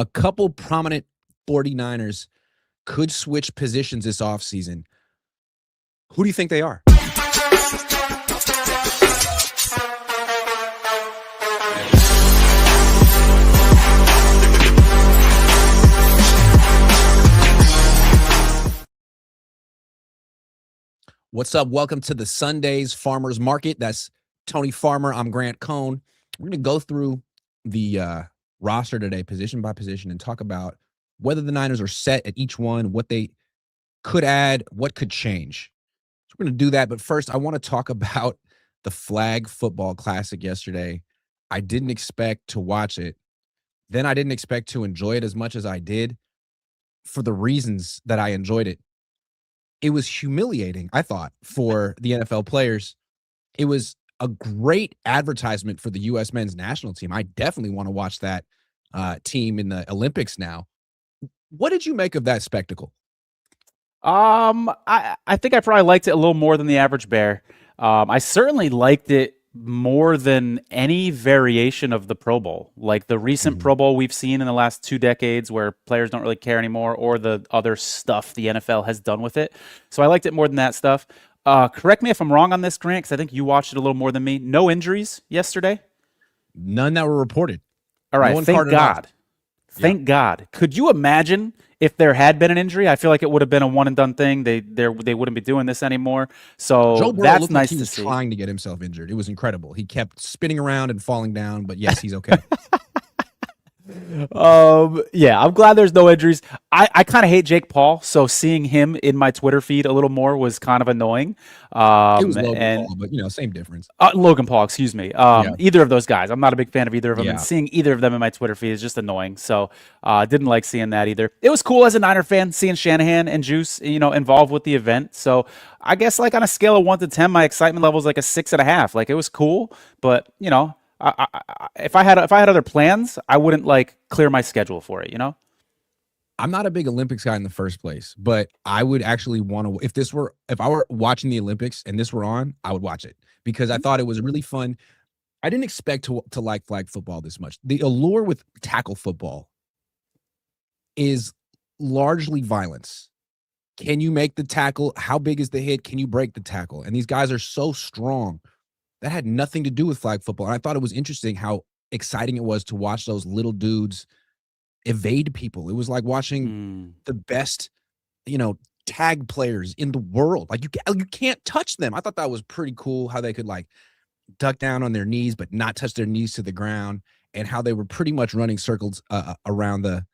A couple prominent 49ers could switch positions this offseason. Who do you think they are? What's up? Welcome to the Sunday's Farmers Market. That's Tony Farmer. I'm Grant Cohn. We're going to go through the roster today, position by position, and talk about whether the Niners are set at each one, what they could add, what could change. So we're going to do that. But first, I want to talk about the Flag Football Classic yesterday. I didn't expect to watch it. Then I didn't expect to enjoy it as much as I did for the reasons that I enjoyed it. It was humiliating, I thought, for the NFL players. It was a great advertisement for the U.S. men's national team. I definitely want to watch that team in the Olympics now. What did you make of that spectacle? I think I probably liked it a little more than the average bear. I certainly liked it more than any variation of the Pro Bowl, like the recent Pro Bowl we've seen in the last 2 decades where players don't really care anymore, or the other stuff the NFL has done with it. So I liked it more than that stuff. Correct me if I'm wrong on this, Grant, because I think you watched it a little more than me. No injuries yesterday? None that were reported. All right, thank God. Thank God. Could you imagine if there had been an injury? I feel like it would have been a one-and-done thing. They wouldn't be doing this anymore. So Joe Burrow that's looked nice like he to was see. Trying to get himself injured. It was incredible. He kept spinning around and falling down, but yes, he's okay. Yeah, I'm glad there's no injuries. I kind of hate Jake Paul, so seeing him in my Twitter feed a little more was kind of annoying. It was Logan Paul, but same difference. Logan Paul, excuse me. Either of those guys. I'm not a big fan of either of them, and seeing either of them in my Twitter feed is just annoying. So didn't like seeing that either. It was cool as a Niner fan seeing Shanahan and Juice, involved with the event. So I guess like on a scale of 1 to 10, my excitement level is like a 6.5. Like it was cool, but if I had other plans, I wouldn't like clear my schedule for it. I'm not a big Olympics guy in the first place, but I would actually want to. If I were watching the Olympics and this were on, I would watch it because I thought it was really fun. I didn't expect to like flag football this much. The allure with tackle football is largely violence. Can you make the tackle? How big is the hit? Can you break the tackle? And these guys are so strong. That had nothing to do with flag football. And I thought it was interesting how exciting it was to watch those little dudes evade people. It was like watching the best, tag players in the world. Like you can't touch them. I thought that was pretty cool how they could like duck down on their knees but not touch their knees to the ground, and how they were pretty much running circles around the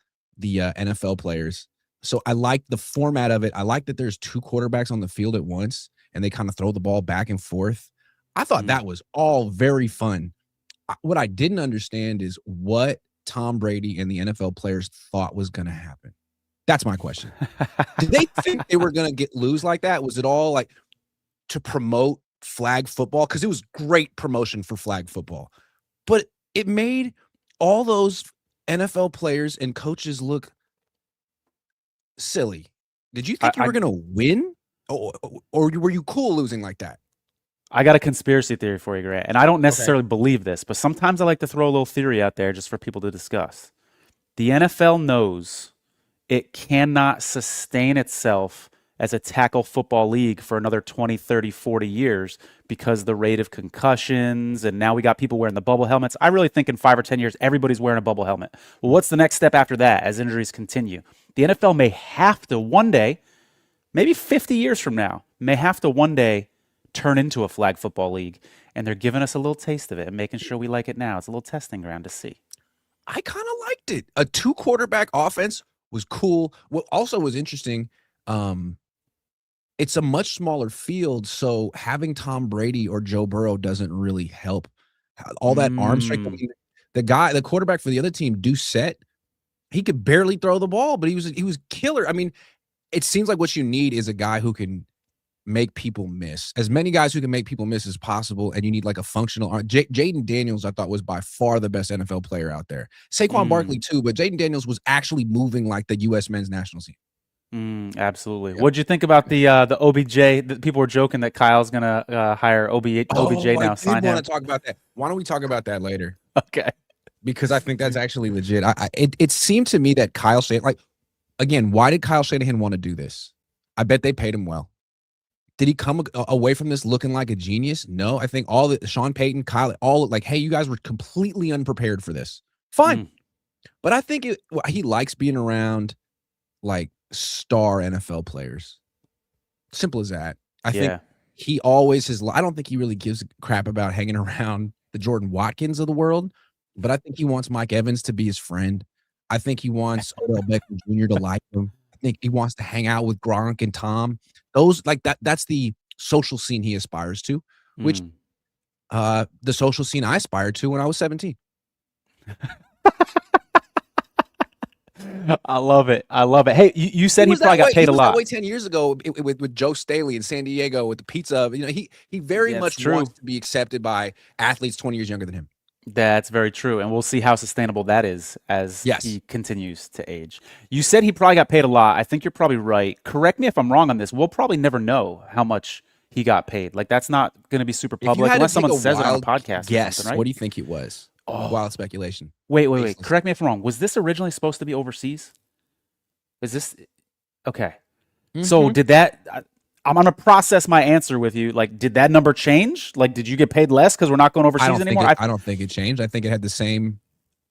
NFL players. So I like the format of it. I like that there's 2 quarterbacks on the field at once and they kind of throw the ball back and forth. I thought that was all very fun. What I didn't understand is what Tom Brady and the NFL players thought was going to happen. That's my question. Did they think they were going to lose like that? Was it all like to promote flag football? Because it was great promotion for flag football. But it made all those NFL players and coaches look silly. Did you think you were going to win? Or were you cool losing like that? I got a conspiracy theory for you, Grant, and I don't necessarily believe this, but sometimes I like to throw a little theory out there just for people to discuss. The NFL knows it cannot sustain itself as a tackle football league for another 20, 30, 40 years because the rate of concussions, and now we got people wearing the bubble helmets. I really think in 5 or 10 years, everybody's wearing a bubble helmet. Well, what's the next step after that as injuries continue? The NFL may have to one day, maybe 50 years from now, may have to one day turn into a flag football league, and they're giving us a little taste of it and making sure we like it now. It's a little testing ground to see. I kind of liked it. A 2 quarterback offense was cool. What also was interesting, it's a much smaller field, so having Tom Brady or Joe Burrow doesn't really help. All that arm strength. I mean, the quarterback for the other team, Doucette, he could barely throw the ball, but he was killer. I mean, it seems like what you need is a guy who can make people miss. As many guys who can make people miss as possible, and you need like a functional arm. Jaden Daniels, I thought, was by far the best NFL player out there. Saquon Barkley too, but Jaden Daniels was actually moving like the U.S. men's national team. Absolutely. Yep. What'd you think about the OBJ? People were joking that Kyle's gonna hire OBJ now. I did want to talk about that. Why don't we talk about that later? Okay. because I think that's actually legit. It seemed to me that Kyle Shanahan, again, why did Kyle Shanahan want to do this? I bet they paid him well. Did he come away from this looking like a genius? No, I think all the Sean Payton, Kyle, all hey, you guys were completely unprepared for this. Fine. But I think he likes being around star NFL players. Simple as that. I think he always has. I don't think he really gives a crap about hanging around the Jordan Watkins of the world, but I think he wants Mike Evans to be his friend. I think he wants Odell Beckham Jr. to like him. I think he wants to hang out with Gronk and Tom. Those that's the social scene he aspires to, which the social scene I aspired to when I was 17. I love it. Hey, you said he probably got paid a lot. That way 10 years ago with Joe Staley in San Diego with the pizza. He very much wants to be accepted by athletes 20 years younger than him. That's very true, and we'll see how sustainable that is as he continues to age. You said he probably got paid a lot. I think you're probably right. Correct me if I'm wrong on this. We'll probably never know how much he got paid. That's not going to be super public unless someone says it on a podcast. Yes. Right? What do you think it was? Wild speculation. Wait. Correct me if I'm wrong. Was this originally supposed to be overseas? Is this okay? So did that? I'm gonna process my answer with you. Did that number change? Did you get paid less because we're not going overseas anymore? I don't think it changed. I think it had the same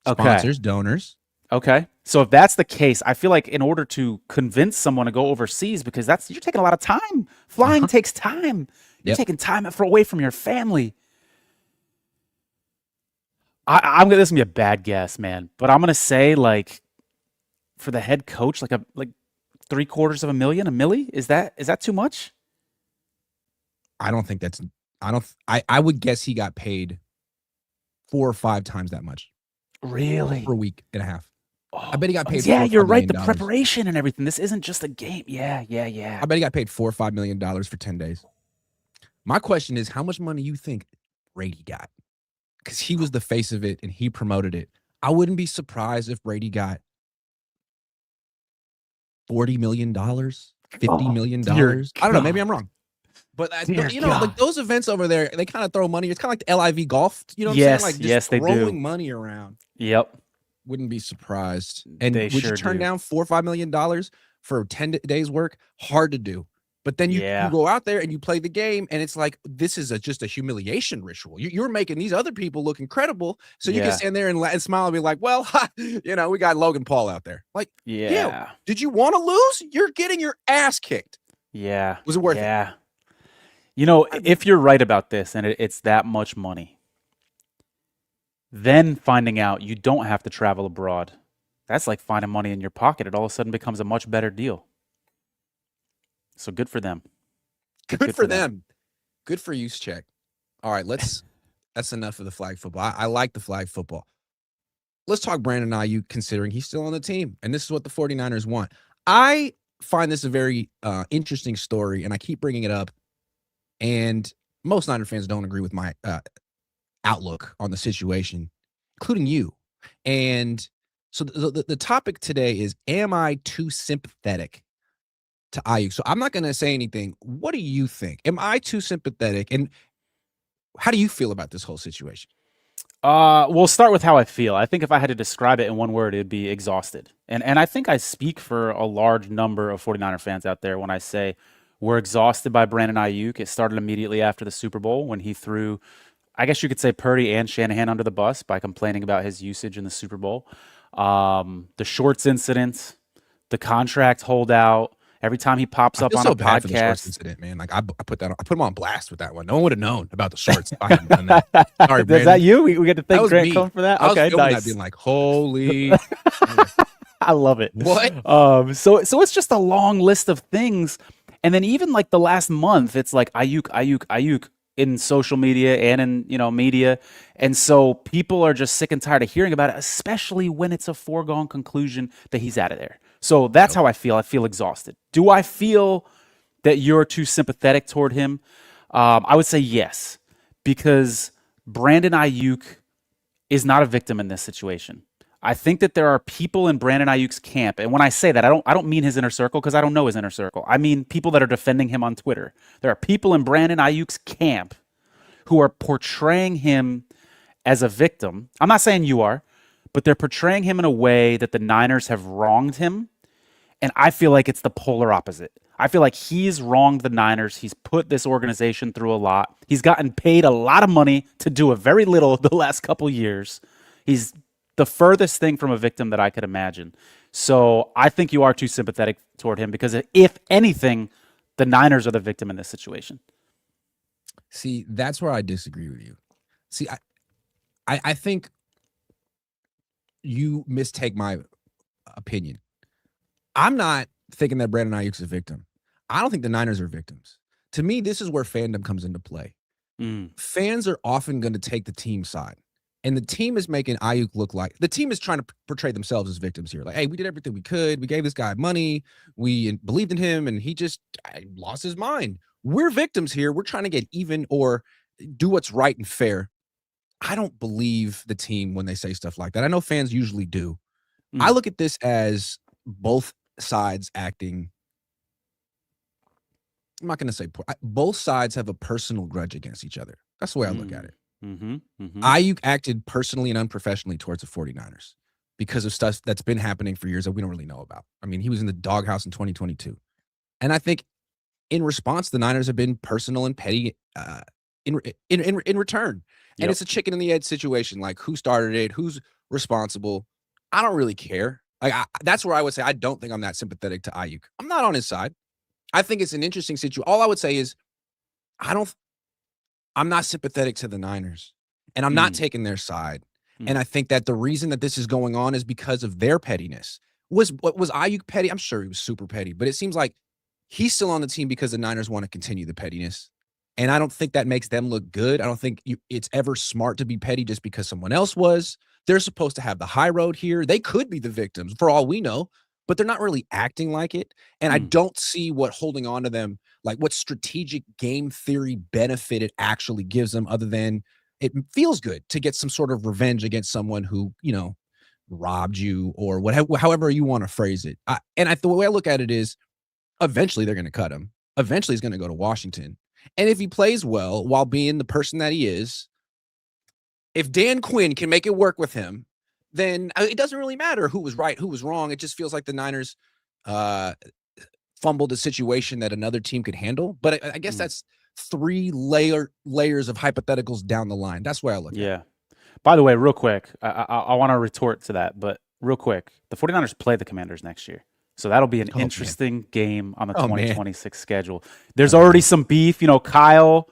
sponsors, donors. Okay. So if that's the case, I feel like in order to convince someone to go overseas, because you're taking a lot of time. Flying takes time. You're taking time away from your family. I'm gonna. This is gonna be a bad guess, man. But I'm gonna say for the head coach, like $750,000, $1 million. Is that too much? I don't think that's. I would guess he got paid 4 or 5 times that much. Really? For a week and a half. I bet he got paid. Yeah, you're right. The preparation and everything. This isn't just a game. Yeah. I bet he got paid $4 or $5 million for 10 days. My question is, how much money you think Brady got? Because he was the face of it and he promoted it. I wouldn't be surprised if Brady got $40 million, $50 million. I don't know. Maybe I'm wrong. But those events over there, they kind of throw money. It's kind of like the LIV golf. You know what I'm saying? Yes, they do. Throwing money around. Yep. Wouldn't be surprised. And would you turn do. down $4 or $5 million for 10 days work? Hard to do. But then you go out there and you play the game, and it's this is just a humiliation ritual. You're making these other people look incredible, so you can stand there and smile and be like, well, we got Logan Paul out there. Did you want to lose? You're getting your ass kicked. Yeah. Was it worth it? Yeah. If you're right about this and it's that much money, then finding out you don't have to travel abroad, that's like finding money in your pocket. It all of a sudden becomes a much better deal. So good for them. Good for them. Good for Juszczyk. All right, that's enough of the flag football. I like the flag football. Let's talk Brandon Aiyuk, considering he's still on the team, and this is what the 49ers want. I find this a very interesting story, and I keep bringing it up, and most Niner fans don't agree with my outlook on the situation, including you. And so the topic today is, am I too sympathetic to Aiyuk? So I'm not going to say anything. What do you think? Am I too sympathetic? And how do you feel about this whole situation? We'll start with how I feel. I think if I had to describe it in one word, it'd be exhausted. And I think I speak for a large number of 49er fans out there when I say we're exhausted by Brandon Aiyuk. It started immediately after the Super Bowl when he threw, I guess you could say, Purdy and Shanahan under the bus by complaining about his usage in the Super Bowl. The shorts incident, the contract holdout. Every time he pops up on a podcast, for the shorts incident, man. I put him on blast with that one. No one would have known about the shorts if I hadn't done that. Sorry, Brandon. Is that you? We get to thank Grant Cohn for that. Okay, nice. That being like, holy. I love it. What? So it's just a long list of things, and then even like the last month, it's like Aiyuk in social media and in media, and so people are just sick and tired of hearing about it, especially when it's a foregone conclusion that he's out of there. So that's how I feel. I feel exhausted. Do I feel that you're too sympathetic toward him? I would say yes, because Brandon Aiyuk is not a victim in this situation. I think that there are people in Brandon Ayuk's camp, and when I say that, I don't mean his inner circle, because I don't know his inner circle. I mean people that are defending him on Twitter. There are people in Brandon Ayuk's camp who are portraying him as a victim. I'm not saying you are, but they're portraying him in a way that the Niners have wronged him. And I feel like it's the polar opposite. I feel like he's wronged the Niners. He's put this organization through a lot. He's gotten paid a lot of money to do a very little the last couple years. He's the furthest thing from a victim that I could imagine. So I think you are too sympathetic toward him because if anything, the Niners are the victim in this situation. See, that's where I disagree with you. See, I think you mistake my opinion. I'm not thinking that Brandon Aiyuk's a victim. I don't think the Niners are victims. To me, this is where fandom comes into play. Fans are often going to take the team side. And the team is making Aiyuk look like the team is trying to portray themselves as victims here. Like, hey, we did everything we could. We gave this guy money. We believed in him, and he just lost his mind. We're victims here. We're trying to get even or do what's right and fair. I don't believe the team when they say stuff like that. I know fans usually do. I look at this as both sides acting. I'm not going to say poor. Both sides have a personal grudge against each other. That's the way I look at it. Aiyuk acted personally and unprofessionally towards the 49ers because of stuff that's been happening for years that we don't really know about. I mean, he was in the doghouse in 2022. And I think in response, the Niners have been personal and petty in return. And it's a chicken and the egg situation. Like, who started it? Who's responsible? I don't really care. Like, that's where I would say I don't think I'm that sympathetic to Aiyuk. I'm not on his side. I think it's an interesting situation. All I would say is I'm not sympathetic to the Niners, and I'm not taking their side. And I think that the reason that this is going on is because of their pettiness. Was Aiyuk petty? I'm sure he was super petty, but it seems like he's still on the team because the Niners want to continue the pettiness. And I don't think that makes them look good. I don't think it's ever smart to be petty just because someone else was. They're supposed to have the high road here. They could be the victims for all we know, but they're not really acting like it. And I don't see what holding on to them, like what strategic game theory benefit it actually gives them other than it feels good to get some sort of revenge against someone who, robbed you or whatever, however you want to phrase it. The way I look at it is eventually they're going to cut him. Eventually he's going to go to Washington. And if he plays well while being the person that he is, if Dan Quinn can make it work with him, then it doesn't really matter who was right, who was wrong. It just feels like the Niners fumbled a situation that another team could handle. But I guess that's three layers of hypotheticals down the line. That's where I look at it. Yeah. By the way, real quick, I want to retort to that, but real quick, the 49ers play the Commanders next year. So that'll be an interesting game on the 2026 schedule. There's already some beef. Kyle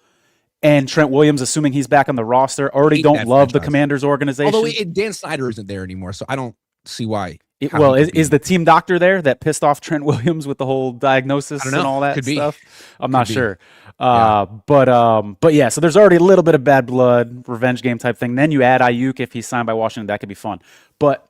and Trent Williams, assuming he's back on the roster, already don't love the Commanders organization. Although Dan Snyder isn't there anymore, so I don't see why. Is the team doctor there that pissed off Trent Williams with the whole diagnosis and all that stuff? I'm not sure. But yeah, so there's already a little bit of bad blood, revenge game type thing. Then you add Aiyuk if he's signed by Washington, that could be fun. But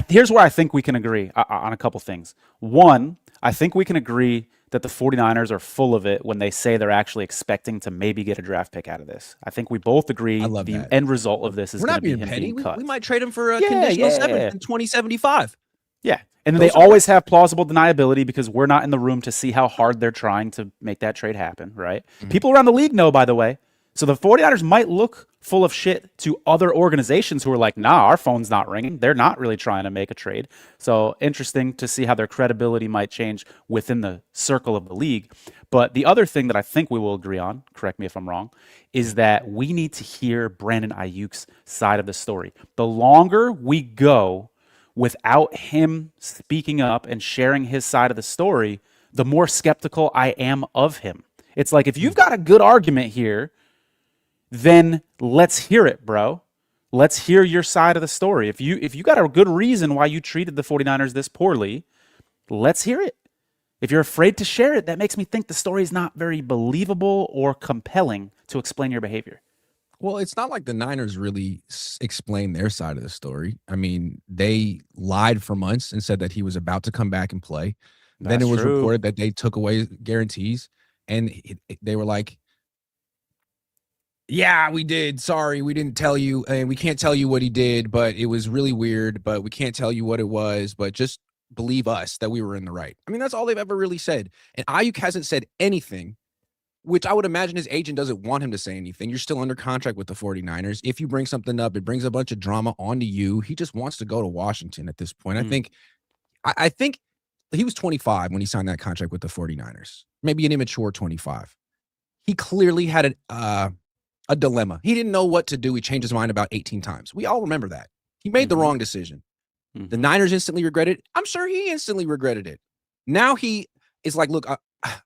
here's where I think we can agree on a couple things. One, I think we can agree that the 49ers are full of it when they say they're actually expecting to maybe get a draft pick out of this. I think we both agree the end result of this is going to be him being cut. We might trade him for a conditional 7th in 2075. Yeah. And they always have plausible deniability because we're not in the room to see how hard they're trying to make that trade happen, right? People around the league know, by the way. So the 49ers might look full of shit to other organizations who are like, nah, our phone's not ringing. They're not really trying to make a trade. So interesting to see how their credibility might change within the circle of the league. But the other thing that I think we will agree on, correct me if I'm wrong, is that we need to hear Brandon Aiyuk's side of the story. The longer we go without him speaking up and sharing his side of the story, the more skeptical I am of him. It's like, if you've got a good argument here, then let's hear it, bro. Let's hear your side of the story. If you got a good reason why you treated the 49ers this poorly, let's hear it. If you're afraid to share it, that makes me think the story is not very believable or compelling to explain your behavior. Well, it's not like the Niners really explained their side of the story. I mean, they lied for months and said that he was about to come back and play. Then it was reported that they took away guarantees, and they were like, yeah, we did. Sorry, we didn't tell you, and we can't tell you what he did, but it was really weird, but we can't tell you what it was, but just believe us that we were in the right. I mean, that's all they've ever really said. And Aiyuk hasn't said anything which I would imagine his agent doesn't want him to say anything. You're still under contract with the 49ers. If you bring something up, it brings a bunch of drama onto you. He just wants to go to Washington at this point. I think he was 25 when he signed that contract with the 49ers, maybe an immature 25. He clearly had a dilemma. He didn't know what to do. He changed his mind about 18 times. We all remember that. He made the wrong decision. The Niners instantly regretted it. I'm sure he instantly regretted it. Now he is like, look, I'm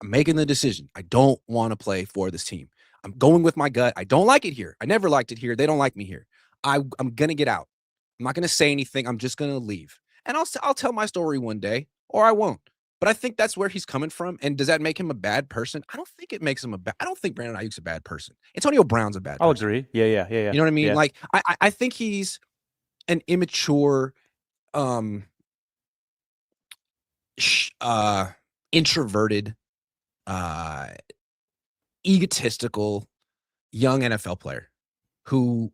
making the decision. I don't want to play for this team. I'm going with my gut. I don't like it here. I never liked it here. They don't like me here. I'm going to get out. I'm not going to say anything. I'm just going to leave. And I'll tell my story one day, or I won't. But I think that's where he's coming from. And does that make him a bad person? I don't think it makes him I don't think Brandon Ayuk's a bad person. Antonio Brown's a bad person. I'll agree. Yeah. You know what I mean? Yeah. Like, I think he's an immature, introverted, egotistical young NFL player who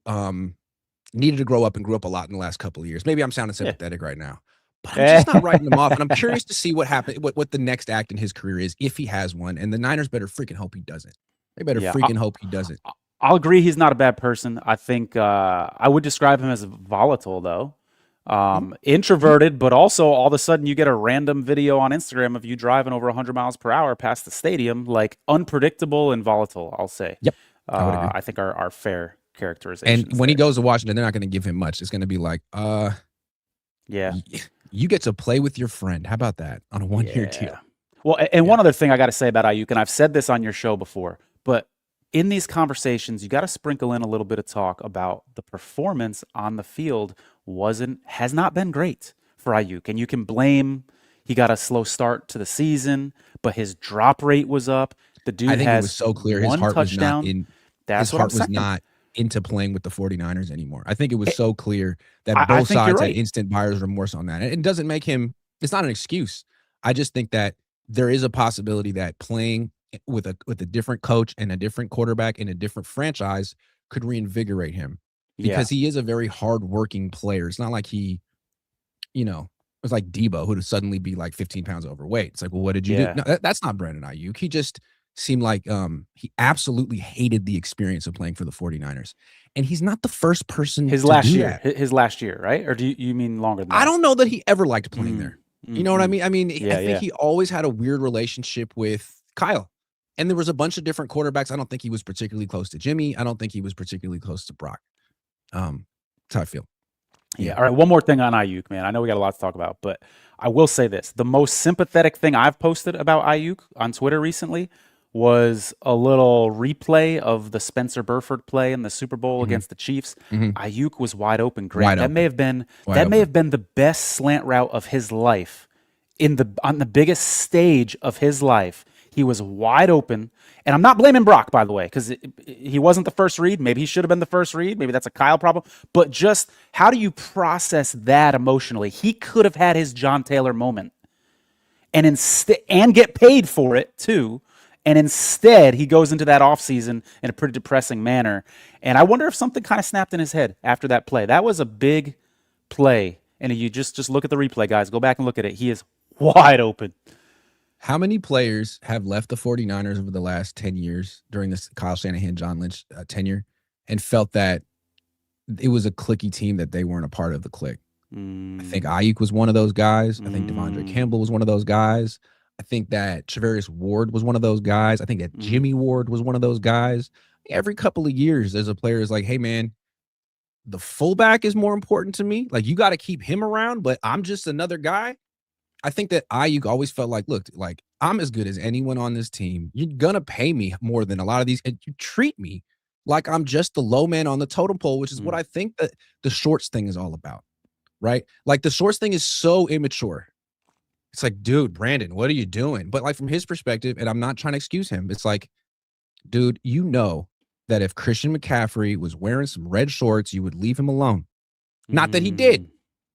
needed to grow up and grew up a lot in the last couple of years. Maybe I'm sounding sympathetic right now, but I'm just not writing him off. And I'm curious to see what happened, what the next act in his career is, if he has one. And the Niners better freaking hope he doesn't. They better freaking hope he doesn't. I'll agree he's not a bad person. I think I would describe him as volatile, though. Introverted, but also all of a sudden you get a random video on Instagram of you driving over 100 miles per hour past the stadium, like unpredictable and volatile, I'll say. Yep. I think are fair characterizations. And when he goes to Washington, they're not going to give him much. It's going to be like, you get to play with your friend. How about that on a 1-year deal? Well, and one other thing I got to say about Aiyuk, and I've said this on your show before, but in these conversations, you got to sprinkle in a little bit of talk about the performance on the field has not been great for Aiyuk. And you can blame he got a slow start to the season, but his drop rate was up. The dude I think has it was so clear his heart touchdown. was not in. That's his what heart I'm was saying. not into playing with the 49ers anymore. I think it was so clear that both sides had instant buyer's remorse on that. And it doesn't make him, it's not an excuse. I just think that there is a possibility that playing with a different coach and a different quarterback in a different franchise could reinvigorate him, because he is a very hardworking player. It's not like he, it's like Debo, who would suddenly be like 15 pounds overweight. It's like, well, what did you do? No, that's not Brandon Aiyuk. He just seemed like he absolutely hated the experience of playing for the 49ers. And he's not the first person his last year, right? Or do you mean longer than that? I don't know that he ever liked playing there. You know what I mean? I mean, I think he always had a weird relationship with Kyle. And there was a bunch of different quarterbacks. I don't think he was particularly close to Jimmy. I don't think he was particularly close to Brock. That's how I feel. Yeah. All right. One more thing on Aiyuk, man. I know we got a lot to talk about, but I will say this. The most sympathetic thing I've posted about Aiyuk on Twitter recently was a little replay of the Spencer Burford play in the Super Bowl against the Chiefs. Aiyuk was wide open. Grant. That may have been the best slant route of his life on the biggest stage of his life. He was wide open. And I'm not blaming Brock, by the way, because he wasn't the first read. Maybe he should have been the first read. Maybe that's a Kyle problem. But just how do you process that emotionally? He could have had his John Taylor moment and get paid for it, too. And instead, he goes into that offseason in a pretty depressing manner. And I wonder if something kind of snapped in his head after that play. That was a big play. And you just look at the replay, guys. Go back and look at it. He is wide open. How many players have left the 49ers over the last 10 years during this Kyle Shanahan, John Lynch tenure and felt that it was a cliquey team that they weren't a part of the clique? I think Aiyuk was one of those guys. I think Devondre Campbell was one of those guys. I think that Charvarius Ward was one of those guys. I think that Jimmy Ward was one of those guys. Every couple of years, there's a player who's like, hey, man, the fullback is more important to me. Like, you got to keep him around, but I'm just another guy. I think that Aiyuk always felt like, look, like, I'm as good as anyone on this team. You're going to pay me more than a lot of these, and you treat me like I'm just the low man on the totem pole, which is what I think that the shorts thing is all about, right? Like, the shorts thing is so immature. It's like, dude, Brandon, what are you doing? But like, from his perspective, and I'm not trying to excuse him, it's like, dude, you know that if Christian McCaffrey was wearing some red shorts, you would leave him alone. Not that he did.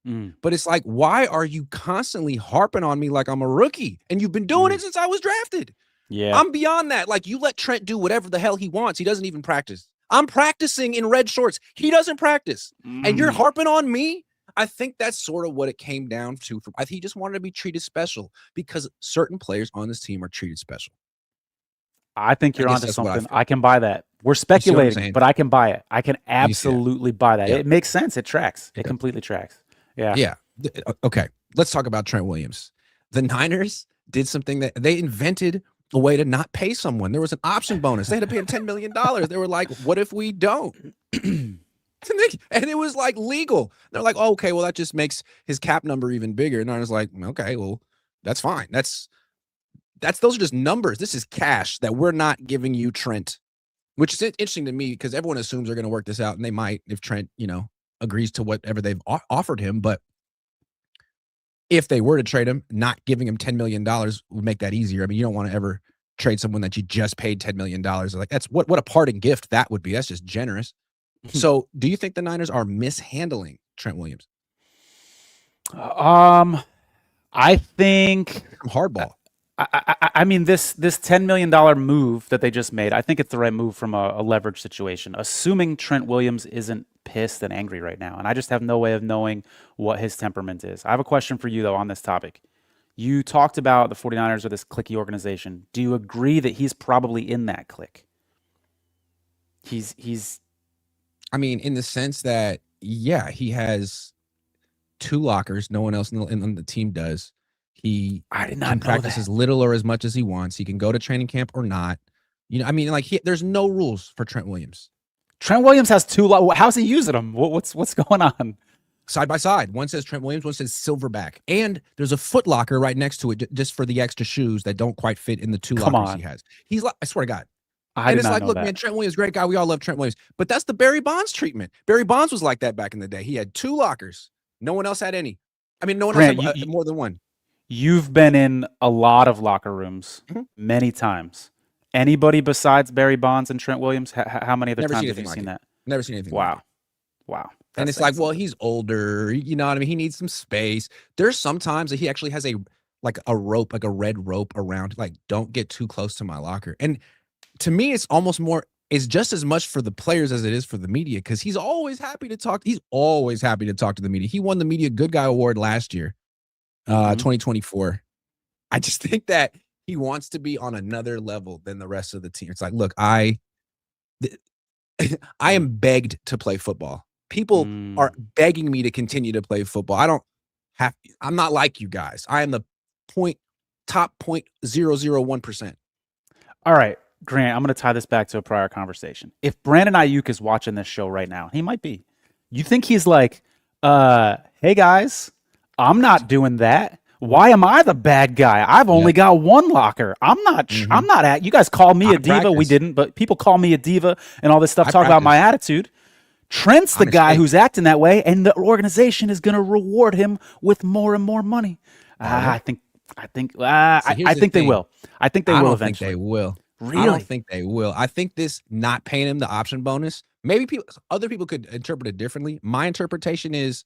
But it's like, why are you constantly harping on me like I'm a rookie? And you've been doing it since I was drafted. Yeah. I'm beyond that. Like, you let Trent do whatever the hell he wants. He doesn't even practice. I'm practicing in red shorts. He doesn't practice. And you're harping on me? I think that's sort of what it came down to. I think he just wanted to be treated special because certain players on this team are treated special. I think I you're guess onto that's what I something. feel. I can buy that. We're You see what I'm speculating, saying? but I can buy it. I can You see that? absolutely buy that. Yeah. It makes sense. It tracks. It Yeah. completely tracks. Yeah. Yeah. Okay. Let's talk about Trent Williams. The Niners did something that they invented a way to not pay someone. There was an option bonus. They had to pay him $10 million. They were like, what if we don't? And it was like legal. They're like, oh, okay, well, that just makes his cap number even bigger. And I was like, okay, well, that's fine. Those are just numbers. This is cash that we're not giving you, Trent, which is interesting to me because everyone assumes they're going to work this out, and they might if Trent, agrees to whatever they've offered him. But if they were to trade him, not giving him $10 million would make that easier. I mean, you don't want to ever trade someone that you just paid $10 million. Like that's what a parting gift that would be. That's just generous. So do you think the Niners are mishandling Trent Williams? I think Hardball. I mean, this $10 million move that they just made, I think it's the right move from a leverage situation, assuming Trent Williams isn't pissed and angry right now. And I just have no way of knowing what his temperament is. I have a question for you, though, on this topic. You talked about the 49ers are this cliquey organization. Do you agree that he's probably in that clique? He's I mean, in the sense that, yeah, he has 2 lockers. No one else in the team does. He I did not can know practice that. as little or as much as he wants. He can go to training camp or not. I mean, like there's no rules for Trent Williams. Trent Williams has 2. How's he using them? What's going on? Side by side. One says Trent Williams, one says Silverback. And there's a Foot Locker right next to it just for the extra shoes that don't quite fit in the 2 Come lockers on. he has. He's like, I swear to God. I And did it's not like, know look, that. man, Trent Williams, great guy. We all love Trent Williams. But that's the Barry Bonds treatment. Barry Bonds was like that back in the day. He had 2 lockers. No one else had any. I mean, no one Grant, else had more than one. You've been in a lot of locker rooms many times. Anybody besides Barry Bonds and Trent Williams? How many other times have you seen that? Never seen anything like it. Wow. And it's like, well, he's older. You know what I mean? He needs some space. There's sometimes that he actually has a rope, like a red rope around, like, don't get too close to my locker. And to me, it's just as much for the players as it is for the media, because he's always happy to talk. He's always happy to talk to the media. He won the Media Good Guy Award last year, 2024. I just think that he wants to be on another level than the rest of the team. It's like, look, I am begged to play football. People are begging me to continue to play football. I'm not like you guys. I am the top 0.001%. All right, Grant, I'm going to tie this back to a prior conversation. If Brandon Aiyuk is watching this show right now, he might be. You think he's like, hey guys, I'm not doing that. Why am I the bad guy? I've only got 1 locker. I'm not at, you guys call me a diva. Practice. We didn't, but people call me a diva and all this stuff, talk about my attitude. Trent's the guy who's acting that way, and the organization is going to reward him with more and more money. I think they will. I think they will eventually. I don't think they will. Really? I don't think they will. I think this not paying him the option bonus, maybe other people could interpret it differently. My interpretation is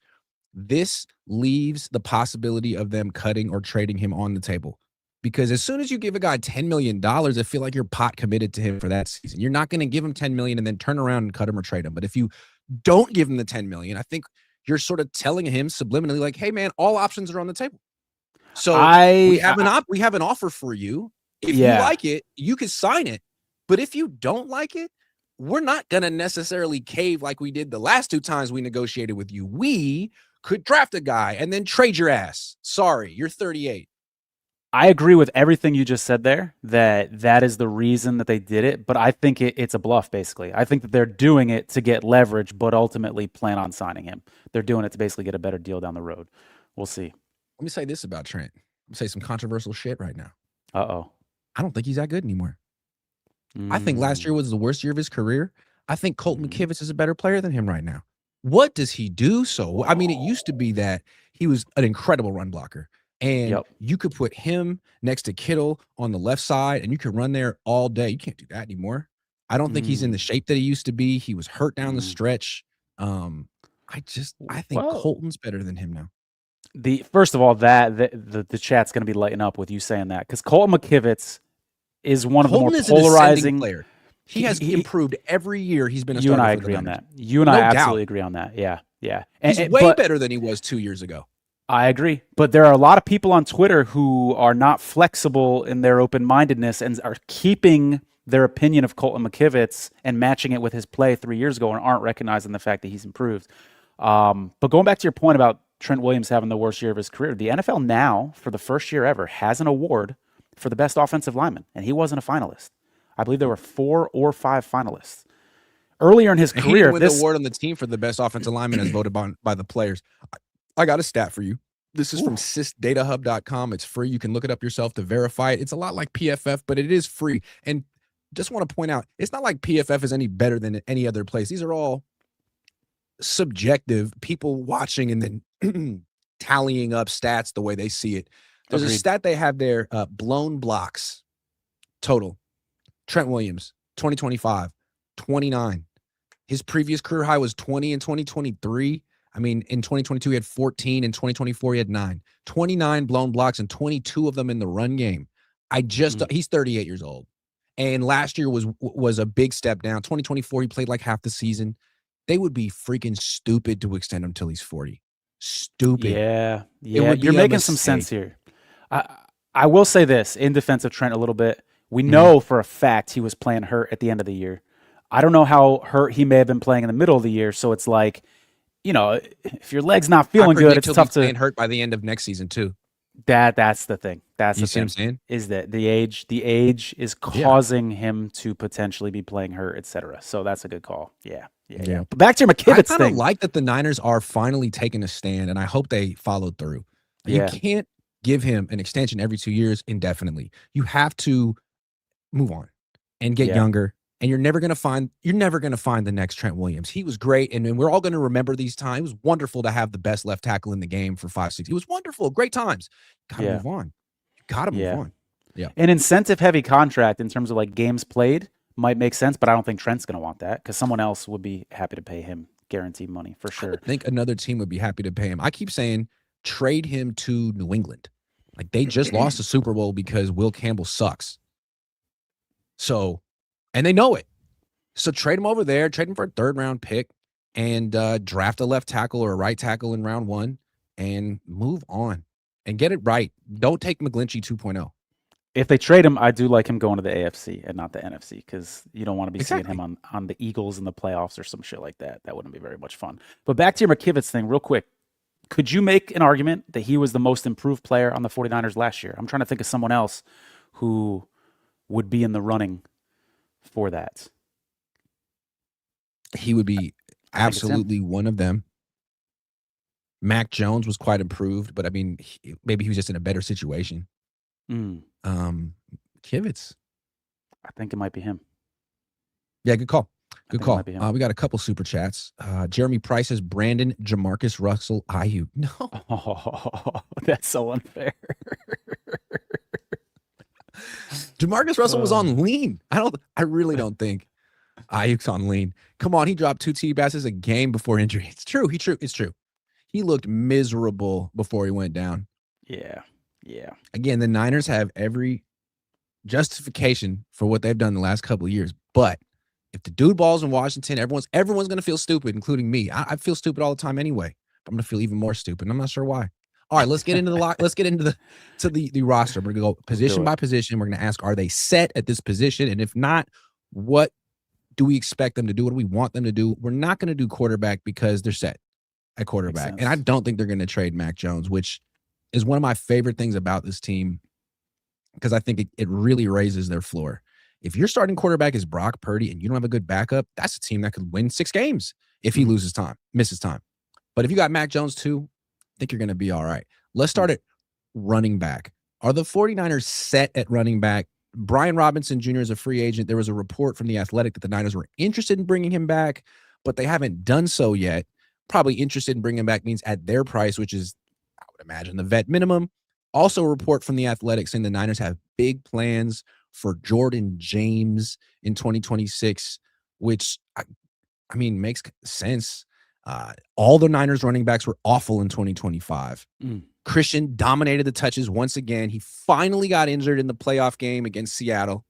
this leaves the possibility of them cutting or trading him on the table. Because as soon as you give a guy $10 million, I feel like you're pot committed to him for that season. You're not going to give him $10 million and then turn around and cut him or trade him. But if you don't give him the $10 million, I think you're sort of telling him subliminally, like, hey, man, all options are on the table. So we have an offer for you. If you like it, you can sign it. But if you don't like it, we're not going to necessarily cave like we did the last 2 times we negotiated with you. We could draft a guy and then trade your ass. Sorry, you're 38. I agree with everything you just said there, that is the reason that they did it, but I think it's a bluff, basically. I think that they're doing it to get leverage, but ultimately plan on signing him. They're doing it to basically get a better deal down the road. We'll see. Let me say this about Trent. I'm going to say some controversial shit right now. Uh-oh. I don't think he's that good anymore. I think last year was the worst year of his career. I think Colt McKivitz is a better player than him right now. What does he do? I mean, it used to be that he was an incredible run blocker. And you could put him next to Kittle on the left side, and you could run there all day. You can't do that anymore. I don't think he's in the shape that he used to be. He was hurt down the stretch. I think Colton's better than him now. First of all, the chat's going to be lighting up with you saying that, because Colton McKivitz is one of the more polarizing player. He has improved every year. He's been a starter. You and I agree on that. You and I absolutely agree on that. Yeah. He's way better than he was 2 years ago. I agree. But there are a lot of people on Twitter who are not flexible in their open-mindedness and are keeping their opinion of Colton McKivitz and matching it with his play 3 years ago and aren't recognizing the fact that he's improved. But going back to your point about Trent Williams having the worst year of his career, the NFL now, for the first year ever, has an award for the best offensive lineman, and he wasn't a finalist. I believe there were 4 or 5 finalists. Earlier in his career, he didn't win the award on the team for the best offensive lineman as voted by the players. I got a stat for you. This is from sysdatahub.com. It's free. You can look it up yourself to verify it. It's a lot like PFF, but it is free. And just want to point out, it's not like PFF is any better than any other place. These are all subjective, people watching and then tallying up stats the way they see it. There's a stat they have there, blown blocks total. Trent Williams, 2025, 29. His previous career high was 20 in 2023. I mean, in 2022, he had 14. In 2024, he had 9. 29 blown blocks and 22 of them in the run game. He's 38 years old. And last year was a big step down. 2024, he played like half the season. They would be freaking stupid to extend him till he's 40. Stupid. Yeah. You're making some sense here. I will say this in defense of Trent a little bit. We know for a fact he was playing hurt at the end of the year. I don't know how hurt he may have been playing in the middle of the year. So it's like, if your leg's not feeling good, it's tough to playing hurt by the end of next season too. That's the thing. That's the thing. I'm saying? Is that the age is causing him to potentially be playing hurt, etc. So that's a good call. Yeah. But back to your McKivitz thing. I like that the Niners are finally taking a stand, and I hope they followed through. You can't give him an extension every 2 years indefinitely. You have to move on and get younger. And you're never going to find the next Trent Williams. He was great, and we're all going to remember these times. It was wonderful to have the best left tackle in the game for 5-6. It was wonderful, great times. Got to move on. Got to move on. Yeah. An incentive-heavy contract in terms of like games played might make sense, but I don't think Trent's going to want that because someone else would be happy to pay him guaranteed money for sure. I think another team would be happy to pay him. I keep saying trade him to New England. Like they just lost the Super Bowl because Will Campbell sucks. So. And they know it. So trade him over there, trade him for a 3rd-round pick, and draft a left tackle or a right tackle in round 1 and move on and get it right. Don't take McGlinchey 2.0. If they trade him, I do like him going to the AFC and not the NFC because you don't want to be seeing him on the Eagles in the playoffs or some shit like that. That wouldn't be very much fun. But back to your McKivitz thing real quick. Could you make an argument that he was the most improved player on the 49ers last year? I'm trying to think of someone else who would be in the running for that. He would be absolutely one of them. Mac Jones was quite improved, but I mean, maybe he was just in a better situation. Kivitz. I think it might be him. Yeah, good call. Good call. We got a couple super chats. Jeremy Price says Brandon Jamarcus Russell Aiyuk. No. Oh, that's so unfair. Jamarcus Russell was on lean. I really don't think Aiyuk's on lean. Come on, he dropped 2 TD passes a game before injury. It's true. It's true. He looked miserable before he went down. Yeah. Again, the Niners have every justification for what they've done the last couple of years. But if the dude balls in Washington, everyone's going to feel stupid, including me. I feel stupid all the time anyway. But I'm going to feel even more stupid. I'm not sure why. All right, let's get into the roster. We're going to go position by position. We're going to ask, are they set at this position? And if not, what do we expect them to do? What do we want them to do? We're not going to do quarterback because they're set at quarterback. And I don't think they're going to trade Mac Jones, which is one of my favorite things about this team because I think it really raises their floor. If your starting quarterback is Brock Purdy and you don't have a good backup, that's a team that could win 6 games if he misses time. But if you got Mac Jones too, I think you're going to be all right. Let's start at running back. Are the 49ers set at running back? Brian Robinson Jr. is a free agent. There was a report from The Athletic that the Niners were interested in bringing him back, but they haven't done so yet. Probably interested in bringing him back means at their price, which is, I would imagine, the vet minimum. Also a report from The Athletic saying the Niners have big plans for Jordan James in 2026, which, I mean, makes sense. All the Niners running backs were awful in 2025. Christian dominated the touches once again. He finally got injured in the playoff game against Seattle.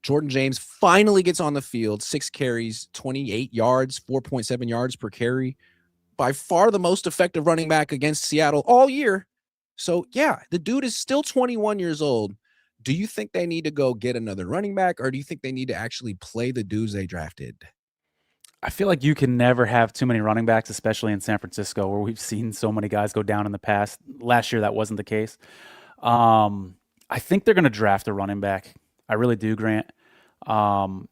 Jordan James finally gets on the field, 6 carries, 28 yards, 4.7 yards per carry. By far the most effective running back against Seattle all year. So, yeah, the dude is still 21 years old, do you think they need to go get another running back, or do you think they need to actually play the dudes they drafted? I feel like you can never have too many running backs, especially in San Francisco, where we've seen so many guys go down in the past. Last year, that wasn't the case. I think they're going to draft a running back. I really do, Grant.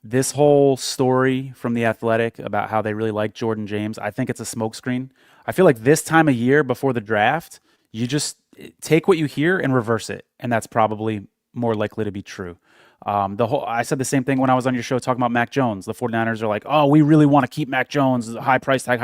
This whole story from The Athletic about how they really like Jordan James, I think it's a smokescreen. I feel like this time of year before the draft, you just take what you hear and reverse it, and that's probably more likely to be true. I said the same thing when I was on your show talking about Mac Jones. The 49ers are like, oh, we really want to keep Mac Jones, high price tag.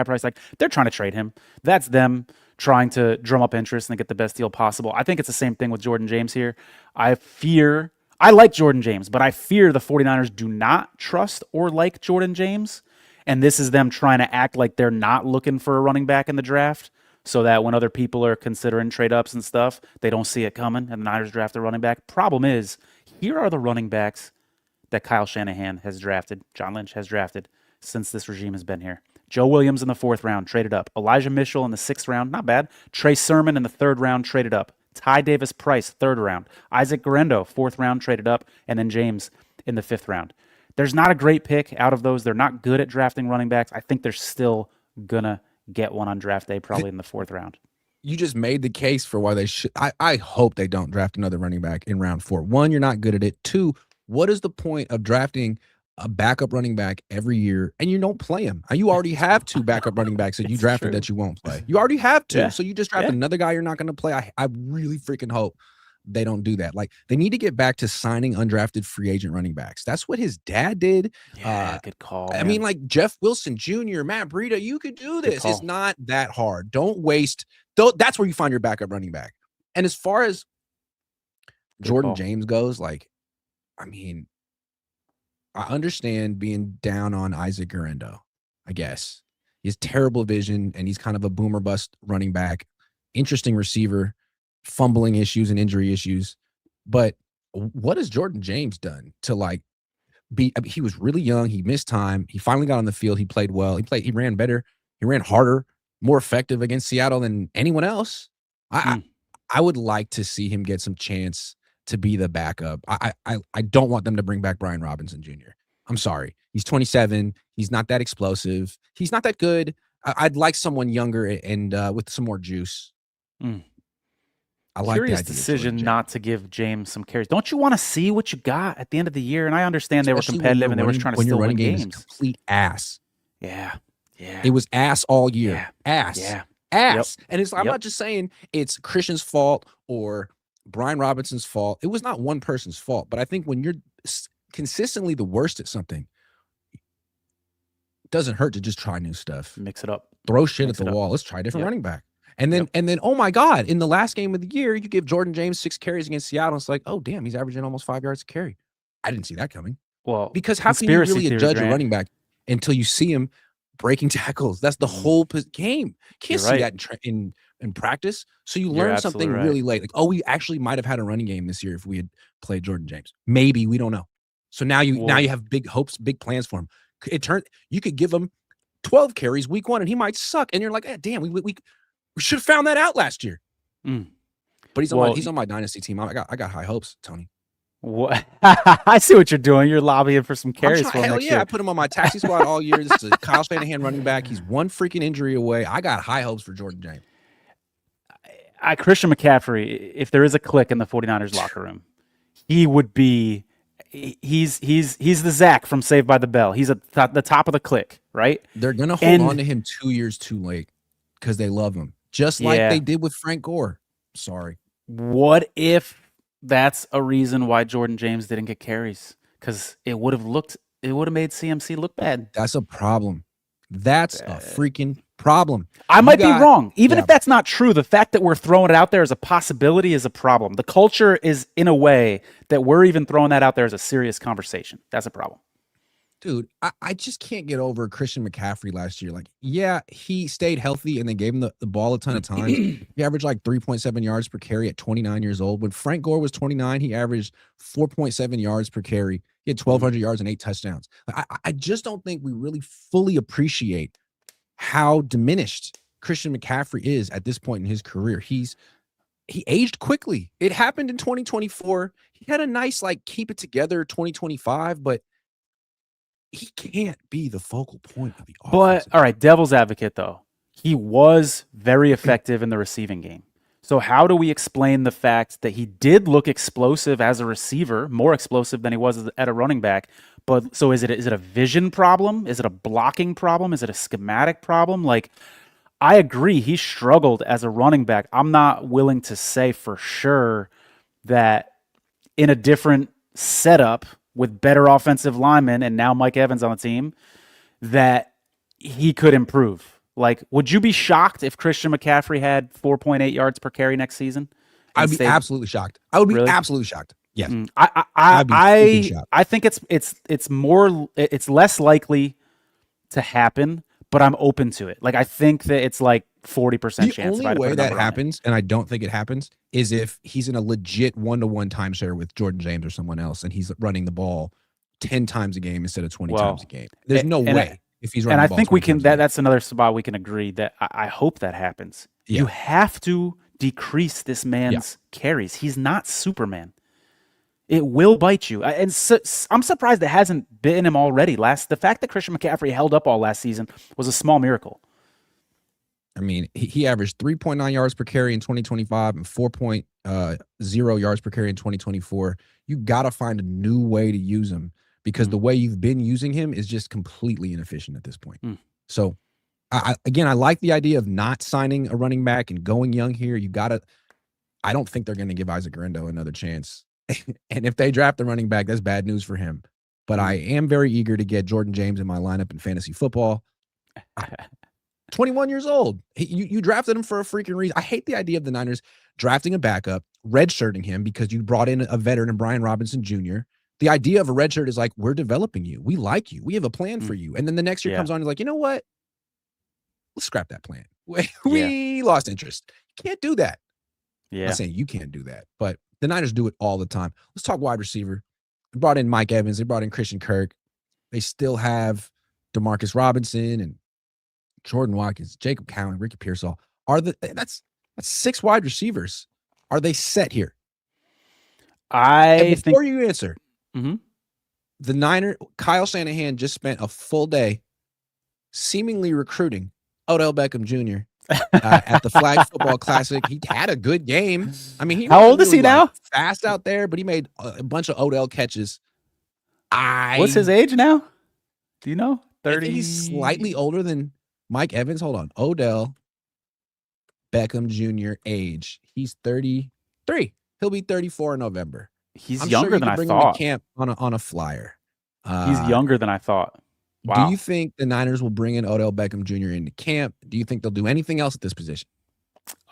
They're trying to trade him. That's them trying to drum up interest and get the best deal possible. I think it's the same thing with Jordan James here. I like Jordan James, but I fear the 49ers do not trust or like Jordan James. And this is them trying to act like they're not looking for a running back in the draft so that when other people are considering trade ups and stuff, they don't see it coming and the Niners draft a running back. Problem is, here are the running backs that Kyle Shanahan has drafted, John Lynch has drafted since this regime has been here. Joe Williams in the 4th round, traded up. Elijah Mitchell in the 6th round, not bad. Trey Sermon in the 3rd round, traded up. Ty Davis Price, 3rd round. Isaac Guerrero, 4th round, traded up. And then James in the 5th round. There's not a great pick out of those. They're not good at drafting running backs. I think they're still going to get one on draft day, probably in the 4th round. You just made the case for why they should. I hope they don't draft another running back in round 4. 1, you're not good at it. 2, what is the point of drafting a backup running back every year and you don't play him? You already have 2 backup running backs that you drafted that you won't play. You already have 2. So you just draft another guy you're not going to play. I really freaking hope they don't do that. Like, they need to get back to signing undrafted free agent running backs. That's what his dad did. Yeah, good call. I mean, like Jeff Wilson Jr., Matt Breida, you could do this. It's not that hard. Don't waste. That's where you find your backup running back. And as far as Jordan James goes, like, I mean, I understand being down on Isaac Guerrero, I guess. He has terrible vision, and he's kind of a boomer bust running back. Interesting receiver, fumbling issues and injury issues. But what has Jordan James done to, like, he was really young. He missed time. He finally got on the field. He played well. He ran better. He ran harder, more effective against Seattle than anyone else. I would like to see him get some chance to be the backup. I don't want them to bring back Brian Robinson Jr. I'm sorry. He's 27. He's not that explosive. He's not that good. I'd like someone younger and with some more juice. I like Curious decision not to give James some carries. Don't you want to see what you got at the end of the year? And I understand they were competitive and they were trying to still win games. Complete ass. Yeah. It was ass all year. Yeah. Ass. Yeah. Ass. Yep. And I'm not just saying it's Christian's fault or Brian Robinson's fault. It was not one person's fault. But I think when you're consistently the worst at something, it doesn't hurt to just try new stuff. Mix it up. Throw shit at the wall. Let's try a different running back. And then, oh my God, in the last game of the year, you give Jordan James 6 carries against Seattle. It's like, oh damn, he's averaging almost 5 yards a carry. I didn't see that coming. Well, because how can you really judge a running back until you see him breaking tackles? That's the whole game. Can't see that in practice. So you learn something really late. Like, oh, we actually might have had a running game this year if we had played Jordan James. Maybe, we don't know. So now you have big hopes, big plans for him. You could give him 12 carries week 1 and he might suck. And you're like, damn, we should have found that out last year. But he's on my dynasty team. I got high hopes, Tony. What? I see what you're doing. You're lobbying for some carries for him next year. I put him on my taxi squad all year. This is a Kyle Shanahan running back. He's one freaking injury away. I got high hopes for Jordan James. Christian McCaffrey, if there is a click in the 49ers locker room, he would be he's the Zach from Saved by the Bell. He's at the top of the click, right? They're going to hold on to him 2 years too late because they love him. Just like they did with Frank Gore. Sorry. What if that's a reason why Jordan James didn't get carries? Because it would have made CMC look bad. That's a problem. That's a freaking problem. I might be wrong. Even if that's not true, the fact that we're throwing it out there as a possibility is a problem. The culture is in a way that we're even throwing that out there as a serious conversation. That's a problem. Dude, I just can't get over Christian McCaffrey last year. Like, yeah, he stayed healthy and they gave him the ball a ton of times. He averaged like 3.7 yards per carry at 29 years old. When Frank Gore was 29, he averaged 4.7 yards per carry. He had 1,200 yards and 8 touchdowns. I just don't think we really fully appreciate how diminished Christian McCaffrey is at this point in his career. He's he aged quickly. It happened in 2024. He had a nice, like, keep it together 2025, but he can't be the focal point of the offense. But all right, devil's advocate though, he was very effective in the receiving game. So how do we explain the fact that he did look explosive as a receiver, more explosive than he was at a running back? But so is it a vision problem? Is it a blocking problem? Is it a schematic problem? Like, I agree, he struggled as a running back. I'm not willing to say for sure that in a different setup with better offensive linemen and now Mike Evans on the team, that he could improve. Like, would you be shocked if Christian McCaffrey had 4.8 yards per carry next season? I'd be absolutely shocked. I would be Really? absolutely shocked. Yes. I think it's less likely to happen, but I'm open to it. Like, I think that it's like 40% chance. The only way that happens, and I don't think it happens, is if he's in a legit 1-to-1 timeshare with Jordan James or someone else, and he's running the ball 10 times a game instead of 20 times a game. There's no way if he's running the ball. And I think we can. That's another spot we can agree that I hope that happens. Yeah. You have to decrease this man's carries. He's not Superman. It will bite you. And I'm surprised it hasn't bitten him already. The fact that Christian McCaffrey held up all last season was a small miracle. I mean, he averaged 3.9 yards per carry in 2025 and 4.0 yards per carry in 2024. You got to find a new way to use him because the way you've been using him is just completely inefficient at this point. So, I like the idea of not signing a running back and going young here. I don't think they're going to give Isaac Guerrero another chance. And if they draft a running back, that's bad news for him. But I am very eager to get Jordan James in my lineup in fantasy football. 21 years old. You drafted him for a freaking reason. I hate the idea of the Niners drafting a backup, redshirting him because you brought in a veteran, Brian Robinson Jr. The idea of a redshirt is like, we're developing you. We like you. We have a plan for you. And then the next year comes on and is like, you know what? Let's scrap that plan. We lost interest. You can't do that. Yeah. I'm not saying you can't do that, but the Niners do it all the time. Let's talk wide receiver. They brought in Mike Evans. They brought in Christian Kirk. They still have Demarcus Robinson and Jordan Watkins, Jacob Cowan, Ricky Pearsall. That's 6 wide receivers. Are they set here? Before you answer, the Kyle Shanahan just spent a full day seemingly recruiting Odell Beckham Jr. At the Flag Football Classic. He had a good game. I mean, how old is he now? Fast out there, but he made a bunch of Odell catches. What's his age now? Do you know? 30. I think he's slightly older than Mike Evans. Hold on. Odell Beckham Jr. age. He's 33. He'll be 34 in November. He's younger than I thought. Him to camp on a flyer. He's younger than I thought. Wow. Do you think the Niners will bring in Odell Beckham Jr. into camp? Do you think they'll do anything else at this position?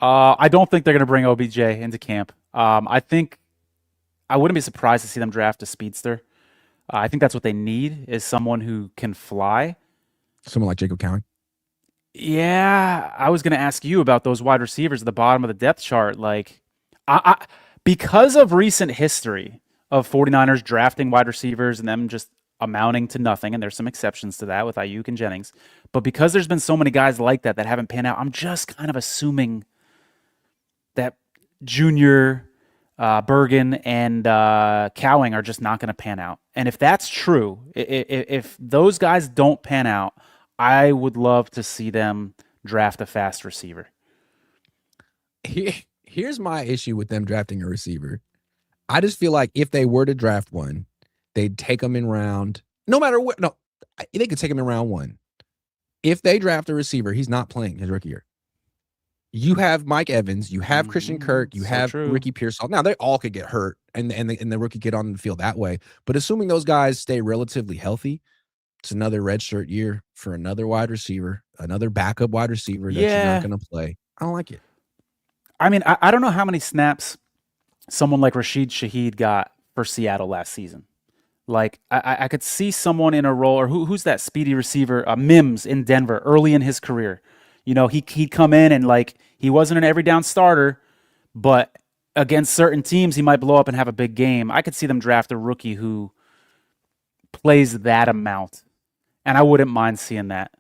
I don't think they're going to bring OBJ into camp. I think I wouldn't be surprised to see them draft a speedster. I think that's what they need is someone who can fly. Someone like Jacob Cowan? Yeah, I was going to ask you about those wide receivers at the bottom of the depth chart. Like, because of recent history of 49ers drafting wide receivers and them just amounting to nothing, and there's some exceptions to that with Aiyuk and Jennings, but because there's been so many guys like that haven't panned out, I'm just kind of assuming that Junior, Bergen, and Cowing are just not going to pan out. And if that's true, if those guys don't pan out, I would love to see them draft a fast receiver. Here's my issue with them drafting a receiver. I just feel like if they were to draft one, they'd take him in round, no matter what. No, they could take him in round 1. If they draft a receiver, he's not playing his rookie year. You have Mike Evans, you have Christian Kirk, you have Ricky Pearsall. Now, they all could get hurt and the rookie get on the field that way. But assuming those guys stay relatively healthy, it's another redshirt year for another wide receiver, another backup wide receiver that you're not going to play. I don't like it. I mean, I don't know how many snaps someone like Rashid Shaheed got for Seattle last season. Like, I could see someone in a role, or who's that speedy receiver, Mims in Denver, early in his career. You know, he'd come in and, like, he wasn't an every down starter, but against certain teams, he might blow up and have a big game. I could see them draft a rookie who plays that amount, and I wouldn't mind seeing that.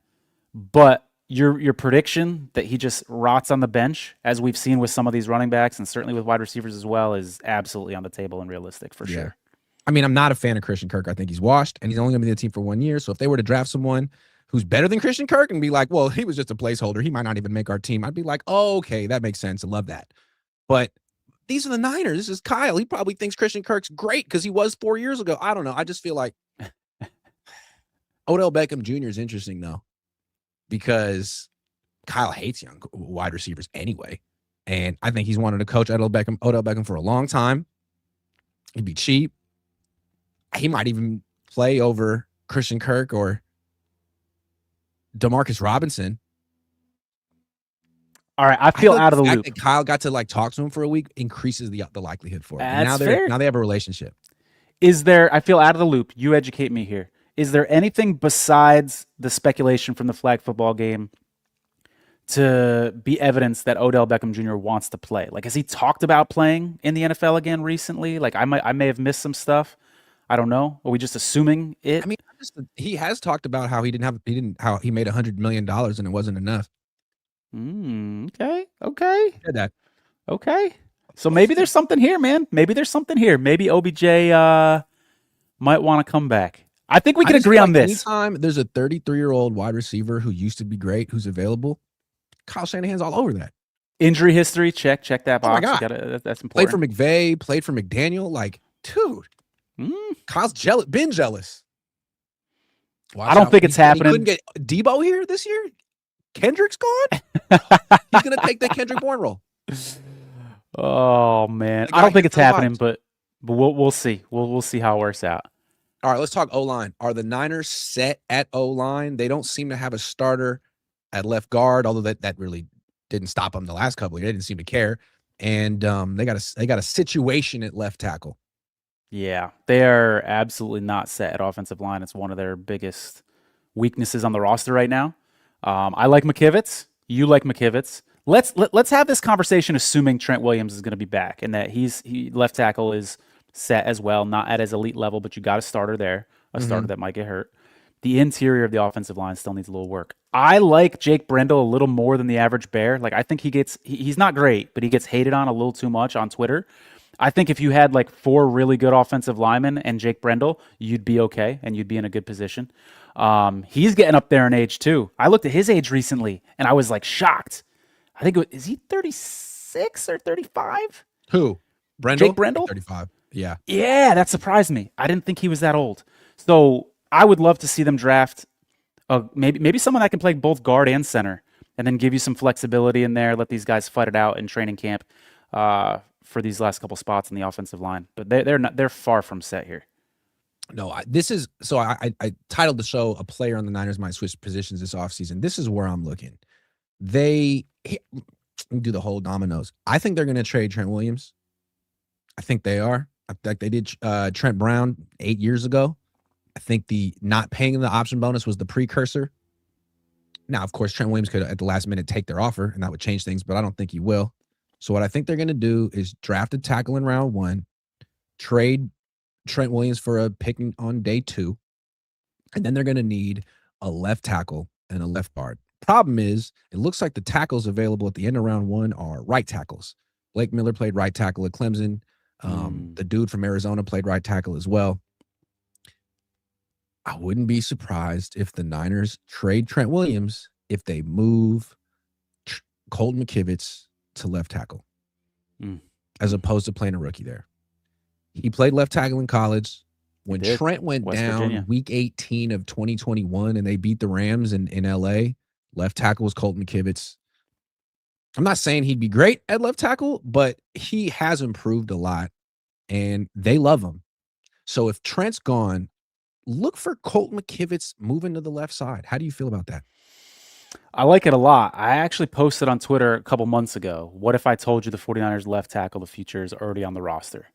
But your prediction that he just rots on the bench, as we've seen with some of these running backs and certainly with wide receivers as well, is absolutely on the table and realistic for sure. I mean, I'm not a fan of Christian Kirk. I think he's washed, and he's only going to be in the team for 1 year. So if they were to draft someone who's better than Christian Kirk and be like, well, he was just a placeholder, he might not even make our team, I'd be like, oh, okay, that makes sense. I love that. But these are the Niners. This is Kyle. He probably thinks Christian Kirk's great because he was 4 years ago. I don't know. I just feel like Odell Beckham Jr. is interesting, though, because Kyle hates young wide receivers anyway. And I think he's wanted to coach Odell Beckham for a long time. He'd be cheap. He might even play over Christian Kirk or Demarcus Robinson. All right, I feel out of the fact loop. that Kyle got to talk to him for a week increases the likelihood for it. That's fair. Now they have a relationship. I feel out of the loop. You educate me here. Is there anything besides the speculation from the flag football game to be evidence that Odell Beckham Jr. wants to play? Like, has he talked about playing in the NFL again recently? Like, I may have missed some stuff. I don't know. Are we just assuming it? I mean, he has talked about how he made $100 million and it wasn't enough. Okay. Said that. Okay. So maybe there's something here, man. Maybe there's something here. Maybe OBJ might want to come back. I think we can agree on this. Anytime there's a 33-year-old wide receiver who used to be great, who's available, Kyle Shanahan's all over that. Injury history, check that box. Oh my God. That's important. Played for McVay, played for McDaniel. Like, dude, Kyle's been jealous. I don't think it's happening. He couldn't get Debo here this year. Kendrick's gone. He's gonna take the Kendrick Bourne role. Oh man, I don't think it's happening, but we'll see. We'll see how it works out. All right, let's talk O-line. Are the Niners set at O-line? They don't seem to have a starter at left guard, although that really didn't stop them the last couple of years. They didn't seem to care. And they got a situation at left tackle. Yeah, they are absolutely not set at offensive line. It's one of their biggest weaknesses on the roster right now. I like McKivitz. You like McKivitz. Let's have this conversation assuming Trent Williams is going to be back and that he left tackle is set as well, not at his elite level, but you got a starter there, a starter that might get hurt. The interior of the offensive line still needs a little work. I like Jake Brendel a little more than the average Bear. Like, I think he's not great, but he gets hated on a little too much on Twitter. I think if you had like 4 really good offensive linemen and Jake Brendel, you'd be okay and you'd be in a good position. He's getting up there in age too. I looked at his age recently and I was like shocked. I think is he 36 or 35? Who? Brendel? Jake Brendel? 35. Yeah. Yeah, that surprised me. I didn't think he was that old. So I would love to see them draft maybe someone that can play both guard and center and then give you some flexibility in there. Let these guys fight it out in training camp for these last couple spots in the offensive line. But they're far from set here. No, I titled the show "A Player on the Niners Might Switch Positions This Offseason." This is where I'm looking. Do the whole dominoes. I think they're going to trade Trent Williams. I think they are. I think they did Trent Brown 8 years ago. I think the not paying the option bonus was the precursor. Now, of course, Trent Williams could at the last minute take their offer, and that would change things, but I don't think he will. So what I think they're going to do is draft a tackle in round 1, trade Trent Williams for a pick on day 2, and then they're going to need a left tackle and a left guard. Problem is, it looks like the tackles available at the end of round 1 are right tackles. Blake Miller played right tackle at Clemson. The dude from Arizona played right tackle as well. I wouldn't be surprised if the Niners trade Trent Williams if they move Colton McKivitz to left tackle as opposed to playing a rookie there. He played left tackle in college. When Trent went West down Virginia. Week 18 of 2021 and they beat the Rams in L.A., left tackle was Colton McKivitz. I'm not saying he'd be great at left tackle, but he has improved a lot, and they love him. So if Trent's gone, look for Colton McKivitz moving to the left side. How do you feel about that? I like it a lot. I actually posted on Twitter a couple months ago, what if I told you the 49ers left tackle, the future is already on the roster?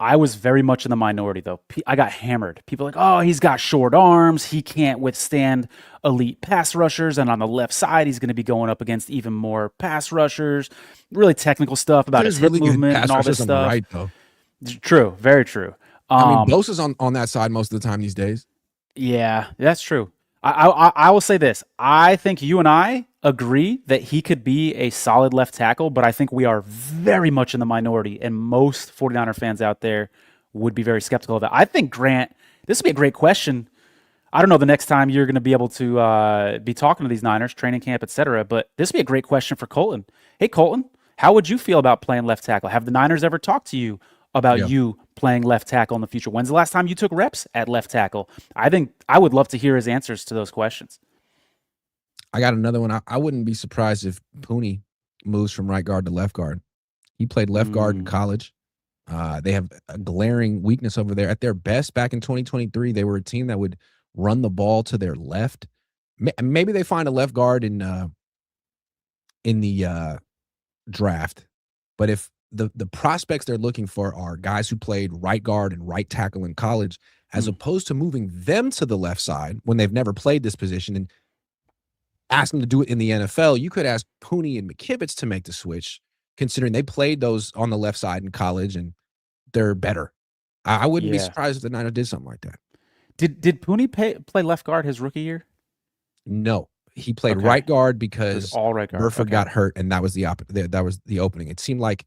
I was very much in the minority, though. I got hammered. People are like, oh, he's got short arms. He can't withstand elite pass rushers. And on the left side, he's going to be going up against even more pass rushers. Really technical stuff about his hip movement and all this stuff. On the right, though. True. Very true. I mean, Bosa's on that side most of the time these days. Yeah, that's true. I will say this. I think you and I agree that he could be a solid left tackle, but I think we are very much in the minority, and most 49er fans out there would be very skeptical of that. I think, Grant, this would be a great question. I don't know the next time you're going to be able to be talking to these Niners, training camp, etc., but this would be a great question for Colton. Hey, Colton, how would you feel about playing left tackle? Have the Niners ever talked to you about Yeah. you playing left tackle in the future? When's the last time you took reps at left tackle? I think I would love to hear his answers to those questions. I got another one. I wouldn't be surprised if Pooney moves from right guard to left guard. He played left guard in college. They have a glaring weakness over there. At their best, back in 2023, they were a team that would run the ball to their left. Maybe they find a left guard in the draft, but if the prospects they're looking for are guys who played right guard and right tackle in college, as opposed to moving them to the left side when they've never played this position and ask them to do it in the NFL, you could ask Pooney and McKivitz to make the switch, considering they played those on the left side in college and they're better. I wouldn't be surprised if the Niners did something like that. Did Pooney play left guard his rookie year? No, he played right guard because all right guard. Burford got hurt, and that was that was the opening. It seemed like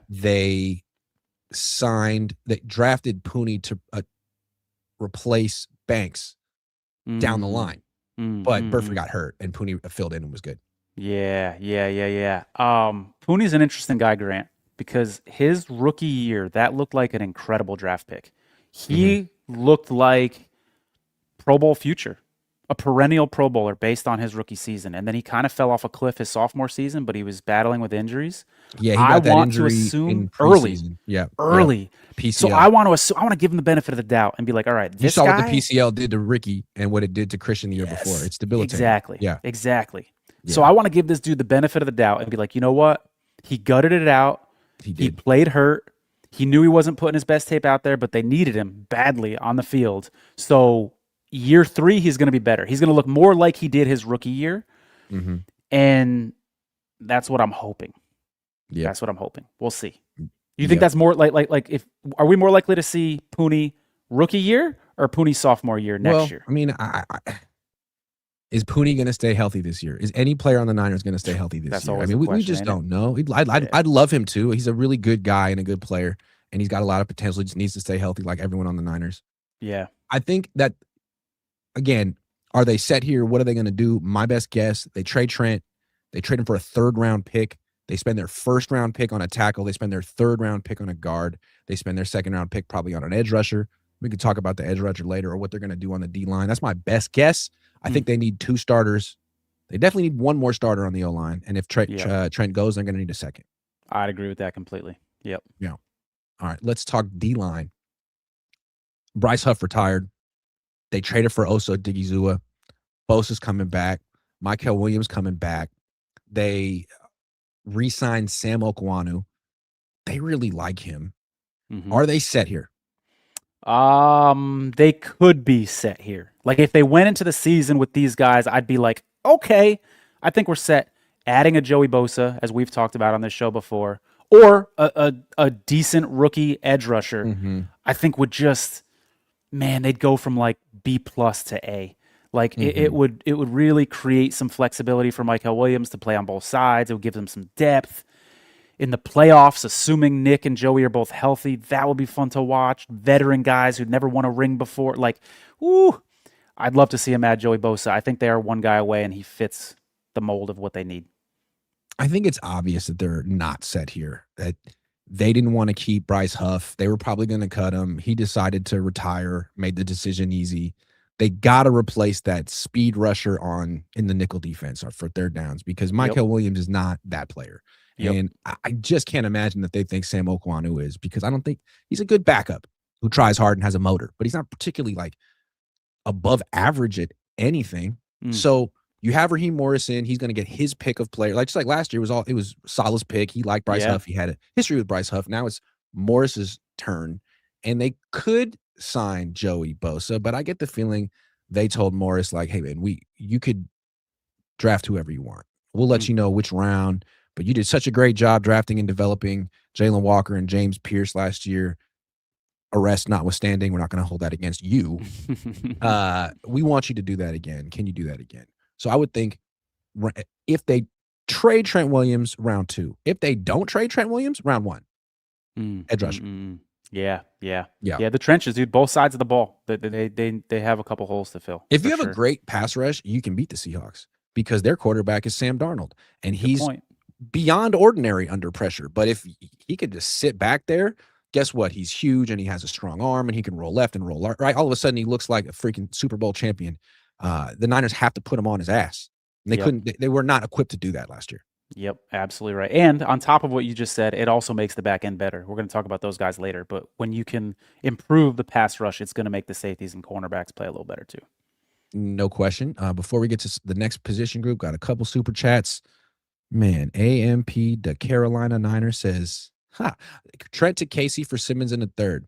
they drafted Pooney to replace Banks down the line. But Burford got hurt, and Pooney filled in and was good. Yeah. Pooney's an interesting guy, Grant, because his rookie year, that looked like an incredible draft pick. He looked like Pro Bowl future, a perennial Pro Bowler based on his rookie season. And then he kind of fell off a cliff his sophomore season, but he was battling with injuries. Yeah, he got that injury to assume in preseason. Early. PCL. So I want to assume, I want to give him the benefit of the doubt and be like, all right, this you saw guy, what the PCL did to Ricky and what it did to Christian the year before. It's debilitating. Exactly. Yeah. So I want to give this dude the benefit of the doubt and be like, you know what? He gutted it out. He played hurt. He knew he wasn't putting his best tape out there, but they needed him badly on the field. So year 3, he's going to be better. He's going to look more like he did his rookie year. And that's what I'm hoping. Yeah. That's what I'm hoping. We'll see. You think that's more like if are we more likely to see Pooney rookie year or Pooney sophomore year next year? I mean, is Pooney going to stay healthy this year? Is any player on the Niners going to stay healthy this year? I mean, we just don't know. I'd love him to. He's a really good guy and a good player, and he's got a lot of potential. He just needs to stay healthy like everyone on the Niners. Yeah. I think that, again, are they set here? What are they going to do? My best guess, they trade Trent. They trade him for a 3rd-round pick. They spend their 1st-round pick on a tackle. They spend their 3rd-round pick on a guard. They spend their 2nd-round pick probably on an edge rusher. We could talk about the edge rusher later or what they're going to do on the D-line. That's my best guess. I think they need 2 starters. They definitely need 1 more starter on the O-line. And if Trent goes, they're going to need a 2nd. I'd agree with that completely. Yep. Yeah. All right, let's talk D-line. Bryce Huff retired. They traded for Osa Digizua. Bosa's coming back. Michael Williams coming back. They re-signed Sam Okwanu. They really like him. Are they set here? They could be set here. Like if they went into the season with these guys, I'd be like, okay, I think we're set. Adding a Joey Bosa, as we've talked about on this show before, or a decent rookie edge rusher, I think would just, man, they'd go from like B+ to A. Like it would really create some flexibility for Michael Williams to play on both sides. It would give them some depth. In the playoffs, assuming Nick and Joey are both healthy, that would be fun to watch. Veteran guys who'd never won a ring before. Like, I'd love to see him add Joey Bosa. I think they are 1 guy away, and he fits the mold of what they need. I think it's obvious that they're not set here, that they didn't want to keep Bryce Huff. They were probably going to cut him. He decided to retire, made the decision easy. They got to replace that speed rusher in the nickel defense for 3rd downs because Michael Williams is not that player. And I just can't imagine that they think Sam Okwanu is, because I don't think he's a good backup who tries hard and has a motor, but he's not particularly like above average at anything. So you have Raheem Morrison. He's going to get his pick of player. Just like last year, it was Salah's pick. He liked Bryce Huff. He had a history with Bryce Huff. Now it's Morris's turn, and they could sign Joey Bosa, but I get the feeling they told Morris, like, hey, man, you could draft whoever you want. We'll let you know which round. But you did such a great job drafting and developing Jalen Walker and James Pierce last year. arrest notwithstanding, we're not going to hold that against you. We want you to do that again. Can you do that again? So I would think if they trade Trent Williams, round 2. If they don't trade Trent Williams, round 1. Edge rusher. Yeah. The trenches, dude. Both sides of the ball. They have a couple holes to fill. If you have a great pass rush, you can beat the Seahawks because their quarterback is Sam Darnold, and he's beyond ordinary under pressure. But if he could just sit back there, guess what? He's huge and he has a strong arm and he can roll left and roll right. All of a sudden, he looks like a freaking Super Bowl champion. The Niners have to put him on his ass. And they couldn't. They were not equipped to do that last year. Yep, absolutely right. And on top of what you just said, it also makes the back end better. We're going to talk about those guys later. But when you can improve the pass rush, it's going to make the safeties and cornerbacks play a little better too. No question. Before we get to the next position group, got a couple super chats. Man, AMP, the Carolina Niner says, Trent to Casey for Simmons in the 3rd.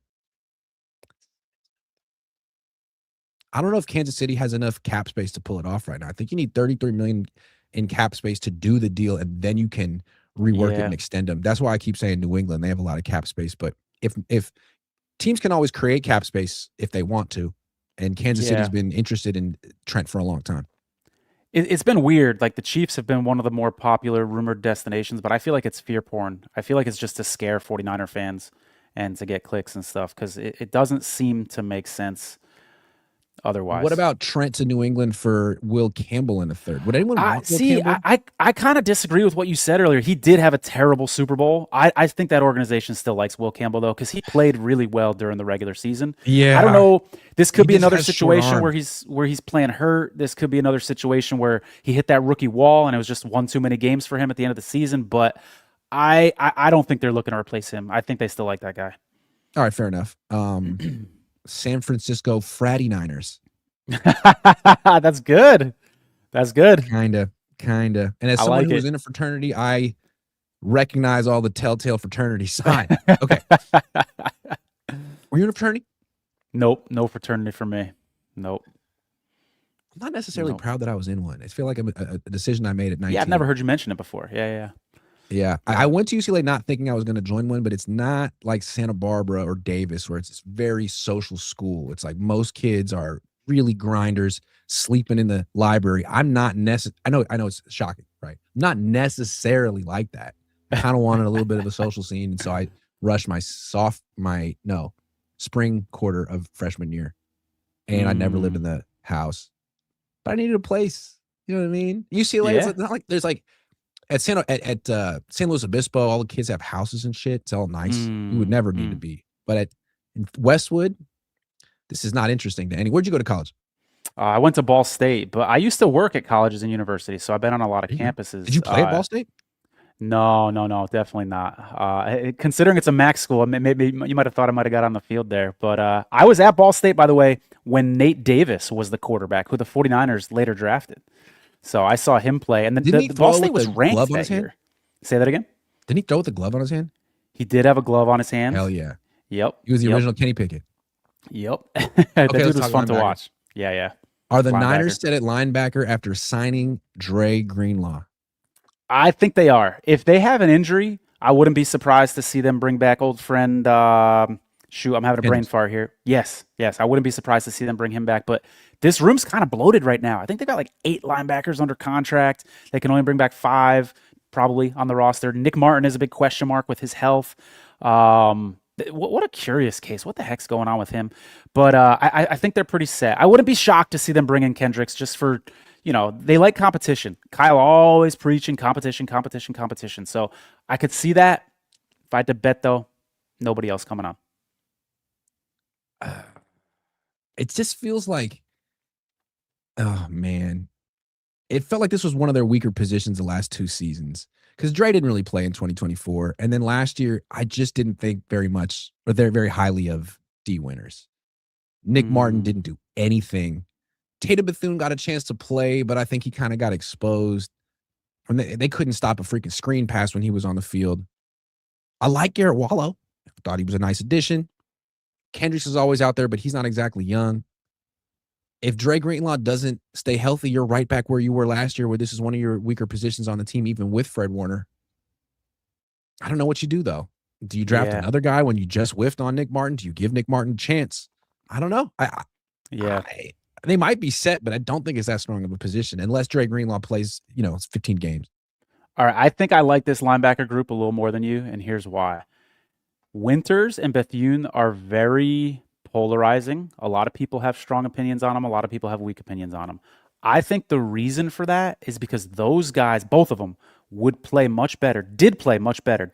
I don't know if Kansas City has enough cap space to pull it off right now. I think you need $33 million in cap space to do the deal, and then you can rework it and extend them. That's why I keep saying New England. They have a lot of cap space, but if teams can always create cap space if they want to, and Kansas City's been interested in Trent for a long time. It's been weird. Like the Chiefs have been one of the more popular rumored destinations, but I feel like it's fear porn. I feel like it's just to scare 49er fans and to get clicks and stuff because it doesn't seem to make sense otherwise. What about Trent to New England for Will Campbell in the 3rd? Would anyone want Will Campbell? I kind of disagree with what you said earlier. He did have a terrible Super Bowl. I think that organization still likes Will Campbell, though, because he played really well during the regular season. Yeah. I don't know. This could be another situation where he's playing hurt. This could be another situation where he hit that rookie wall and it was just one too many games for him at the end of the season. But I don't think they're looking to replace him. I think they still like that guy. All right, fair enough. San Francisco Fratty Niners. That's good. That's good. Kinda. And as someone who was in a fraternity, I recognize all the telltale fraternity signs. Okay. Were you in a fraternity? Nope. No fraternity for me. Nope. I'm not necessarily proud that I was in one. I feel like a decision I made at 19. Yeah, I've never heard you mention it before. Yeah. I went to UCLA not thinking I was going to join one, but it's not like Santa Barbara or Davis where it's this very social school. It's like most kids are really grinders, sleeping in the library. I'm not I know it's shocking, right? I'm not necessarily like that. I kind of wanted a little bit of a social scene, and so I rushed my spring quarter of freshman year, and I never lived in the house, but I needed a place. You know what I mean? UCLA, it's not like there's like at San Luis Obispo, all the kids have houses and shit. It's all nice. You would never need to be, but in Westwood, this is not interesting to any. Where'd you go to college? I went to Ball State, but I used to work at colleges and universities, so I've been on a lot of campuses. Did you play at Ball State? No, definitely not. Considering it's a MAC school, maybe you might have thought I might have got on the field there. But I was at Ball State, by the way, when Nate Davis was the quarterback, who the 49ers later drafted. So I saw him play. And the Ball State was ranked that year. Say that again? Didn't he throw with a glove on his hand? He did have a glove on his hand. Hell yeah. Yep. He was the original Kenny Pickett. Yep. That dude was fun to watch. Yeah. Are the Niners set at linebacker after signing Dre Greenlaw? I think they are. If they have an injury, I wouldn't be surprised to see them bring back old friend. I'm having a brain fart here. Yes. I wouldn't be surprised to see them bring him back. But this room's kind of bloated right now. I think they've got like 8 linebackers under contract. They can only bring back 5 probably on the roster. Nick Martin is a big question mark with his health. What a curious case. What the heck's going on with him? But I think they're pretty set. I wouldn't be shocked to see them bring in Kendricks just for, they like competition. Kyle always preaching competition. So I could see that. If I had to bet, though, nobody else coming on. It just feels like, oh, man. It felt like this was one of their weaker positions the last 2 seasons. Because Dre didn't really play in 2024. And then last year, I just didn't think very much, or very highly of D Winners. Nick Martin didn't do anything. Tatum Bethune got a chance to play, but I think he kind of got exposed. And they couldn't stop a freaking screen pass when he was on the field. I like Garrett Wallow. I thought he was a nice addition. Kendricks is always out there, but he's not exactly young. If Dre Greenlaw doesn't stay healthy, you're right back where you were last year, where this is one of your weaker positions on the team, even with Fred Warner. I don't know what you do, though. Do you draft another guy when you just whiffed on Nick Martin? Do you give Nick Martin a chance? I don't know. They might be set, but I don't think it's that strong of a position unless Dre Greenlaw plays, 15 games. All right, I think I like this linebacker group a little more than you, and here's why. Winters and Bethune are very polarizing. A lot of people have strong opinions on them. A lot of people have weak opinions on them. I think the reason for that is because those guys, both of them, would play much better, do play much better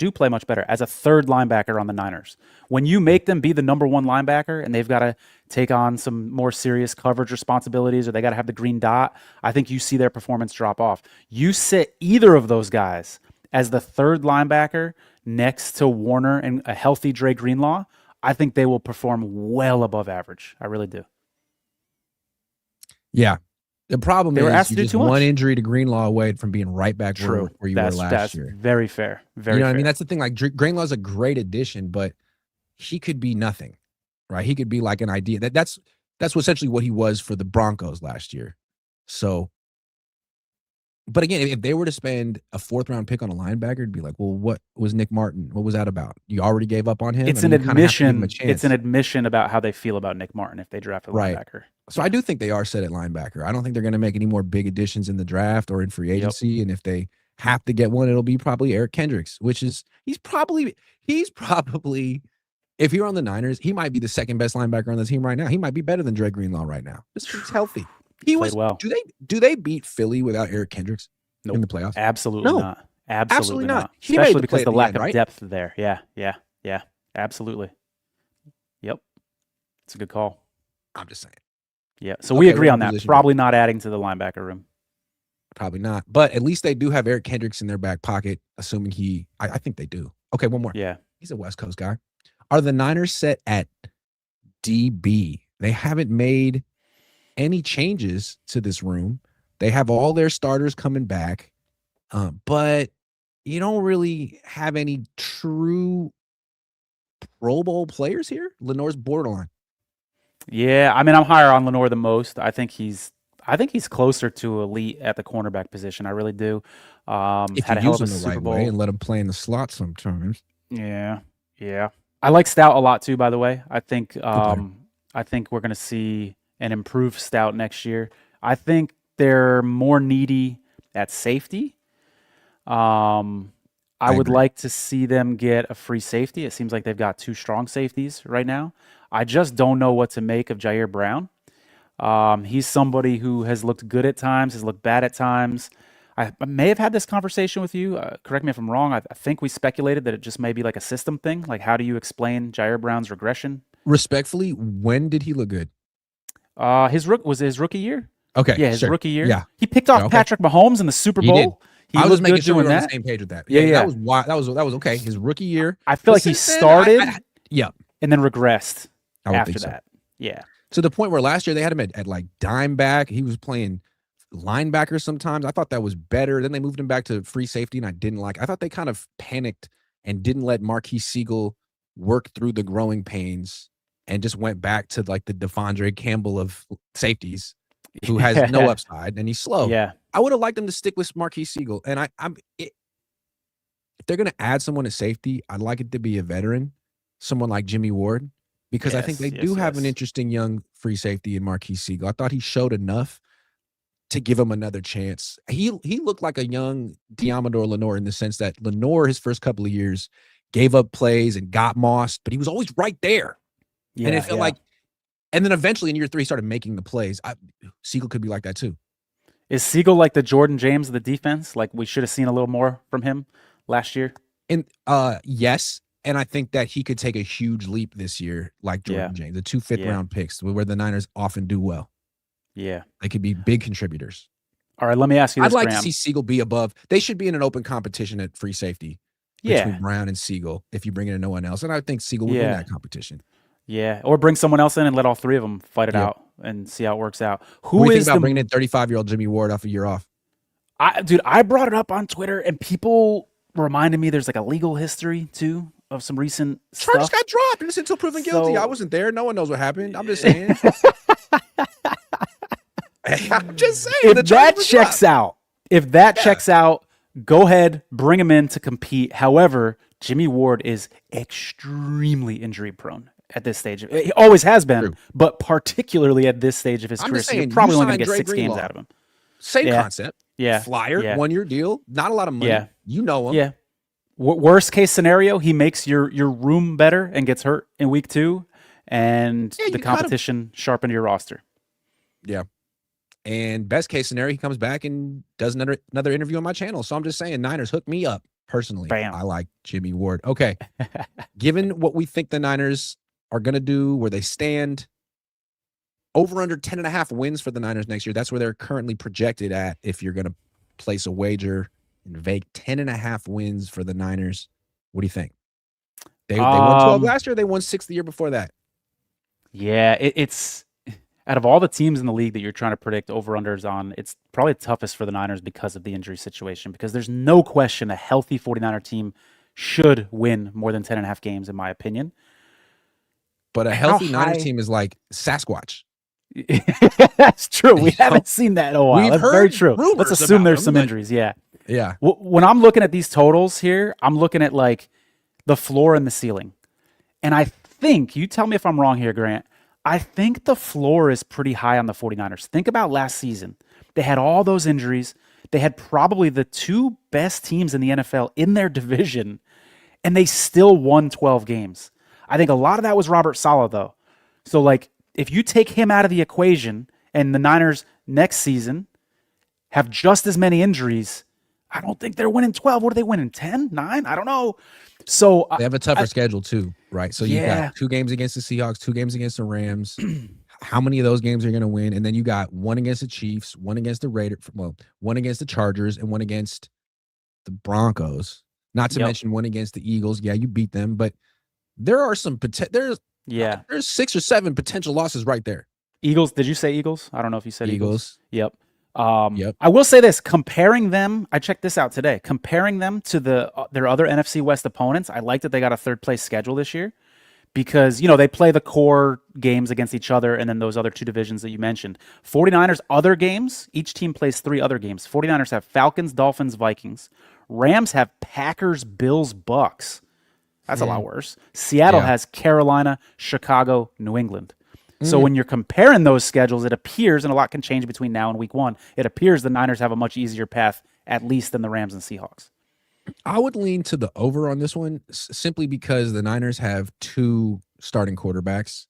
as a third linebacker on the Niners. When you make them be the number one linebacker and they've got to take on some more serious coverage responsibilities or they got to have the green dot, I think you see their performance drop off. You sit either of those guys as the third linebacker next to Warner and a healthy Dre Greenlaw, I think they will perform well above average. I really do. Yeah. The problem is you're just one much. injury to Greenlaw away from being right back where you were last year. Very fair. Very fair. I mean? That's the thing. Like Greenlaw's a great addition, but he could be nothing, right? He could be like an idea. That's essentially what he was for the Broncos last year. So, but again, if they were to spend a 4th-round pick on a linebacker, it'd be like, well, what was Nick Martin? What was that about? You already gave up on him? It's an admission. It's an admission about how they feel about Nick Martin if they draft a linebacker. So I do think they are set at linebacker. I don't think they're going to make any more big additions in the draft or in free agency. Yep. And if they have to get one, it'll be probably Eric Kendricks, which is he's probably if you're on the Niners, he might be the second best linebacker on the team right now. He might be better than Dre Greenlaw right now. He's healthy. He was well. Do they beat Philly without Eric Kendricks in the playoffs? Absolutely not. Absolutely not. He Especially made because the lack of right? depth there. Yeah. Absolutely. Yep. It's a good call. I'm just saying. Yeah, so we agree on that. Probably not adding to the linebacker room. Probably not. But at least they do have Eric Kendricks in their back pocket, assuming I think they do. Okay, one more. Yeah. He's a West Coast guy. Are the Niners set at DB? They haven't made any changes to this room. They have all their starters coming back, but you don't really have any true Pro Bowl players here. Lenore's borderline. Yeah, I mean, I'm higher on Lenore than most. I think he's closer to elite at the cornerback position. I really do. If had you a hell use of a him the Super right Bowl. way and let him play in the slot sometimes. Yeah. I like Stout a lot too. By the way, I think we're going to see an improved Stout next year. I think they're more needy at safety. I would like to see them get a free safety. It seems like they've got 2 strong safeties right now. I just don't know what to make of Jair Brown. He's somebody who has looked good at times, has looked bad at times. I may have had this conversation with you. Correct me if I'm wrong. I think we speculated that it just may be like a system thing. Like, how do you explain Jair Brown's regression? Respectfully, when did he look good? His rookie year. Okay, yeah, his rookie year. Yeah, he picked off Patrick Mahomes in the Super Bowl. I was making sure we were on the same page with that. Yeah. That was okay. His rookie year. I feel like he started, and then regressed after so. that. Yeah. To the point where last year they had him at like dime back. He was playing linebacker sometimes. I thought that was better. Then they moved him back to free safety, and I didn't like. I thought they kind of panicked and didn't let Marquise Siegel work through the growing pains and just went back to like the Devondre Campbell of safeties, who has no upside and he's slow. Yeah. I would have liked them to stick with Marquise Siegel. And if they're going to add someone to safety, I'd like it to be a veteran, someone like Jimmy Ward, because I think they do have an interesting young free safety in Marquise Siegel. I thought he showed enough to give him another chance. He looked like a young Diamador Lenore in the sense that Lenore, his first couple of years, gave up plays and got mossed, but he was always right there. And it felt like, and then eventually in year 3, he started making the plays. Siegel could be like that too. Is Siegel like the Jordan James of the defense? Like we should have seen a little more from him last year? And yes. And I think that he could take a huge leap this year, like Jordan James, the 2 5th-round picks, where the Niners often do well. Yeah. They could be big contributors. All right, let me ask you this, I'd like Graham. to see Siegel be above. They should be in an open competition at free safety between Brown and Siegel if you bring in no one else. And I think Siegel would win that competition. Yeah, or bring someone else in and let all 3 of them fight it out and see how it works out. What do you think about bringing in 35-year-old Jimmy Ward off a year off? I brought it up on Twitter, and people reminded me there's like a legal history, too, of some recent Charges stuff. got dropped until proven guilty. I wasn't there. No one knows what happened. I'm just saying. I'm just saying. If that checks out, go ahead, bring him in to compete. However, Jimmy Ward is extremely injury prone at this stage. He always has been, True. but particularly at this stage of his I'm career. just So you're saying, probably you only going to signed get Dre 6 games Greenlaw. out of him. Same Yeah. concept. Yeah. Flyer, Yeah. 1-year deal, not a lot of money. Yeah. You know him. Yeah. Worst case scenario, he makes your room better and gets hurt in week 2, and Yeah, the you cut him. competition sharpened your roster. Yeah. And best case scenario, he comes back and does another interview on my channel. So I'm just saying, Niners, hook me up personally. Bam. I like Jimmy Ward. Okay. Given what we think the Niners are going to do, where they stand, over under 10.5 wins for the Niners next year. That's where they're currently projected at. If you're going to place a wager and Vegas, 10.5 wins for the Niners. What do you think? They won 12 last year. They won 6 the year before that. Yeah, it's out of all the teams in the league that you're trying to predict over-unders on, it's probably the toughest for the Niners because of the injury situation, because there's no question a healthy 49er team should win more than 10.5 games, in my opinion. But a healthy Niners team is like Sasquatch. That's true. We haven't seen that in a while. That's very true. Let's assume there's some injuries. Yeah. Yeah. When I'm looking at these totals here, I'm looking at like the floor and the ceiling. And I think, you tell me if I'm wrong here, Grant, I think the floor is pretty high on the 49ers. Think about last season. They had all those injuries. They had probably the 2 best teams in the NFL in their division, and they still won 12 games. I think a lot of that was Robert Saleh, though. So, like, if you take him out of the equation and the Niners next season have just as many injuries, I don't think they're winning 12. What are they winning? 10? 9? I don't know. So they have a tougher schedule too, right? So you Yeah. got 2 games against the Seahawks, 2 games against the Rams. How many of those games are you going to win? And then you got 1 against the Chiefs, 1 against the Raiders, 1 against the Chargers, and 1 against the Broncos. Not to mention 1 against the Eagles. Yeah, you beat them, but there are some there's 6 or 7 potential losses right there. Eagles. Did you say Eagles? I don't know if you said Eagles. Yep. I will say this, comparing them, I checked this out today, comparing them to their other NFC West opponents, I like that they got a 3rd place schedule this year because, they play the core games against each other and then those other 2 divisions that you mentioned. 49ers other games, each team plays 3 other games. 49ers have Falcons, Dolphins, Vikings. Rams have Packers, Bills, Bucks. That's a lot worse. Seattle has Carolina, Chicago, New England. So when you're comparing those schedules, it appears, and a lot can change between now and week 1, it appears the Niners have a much easier path, at least than the Rams and Seahawks. I would lean to the over on this one simply because the Niners have 2 starting quarterbacks,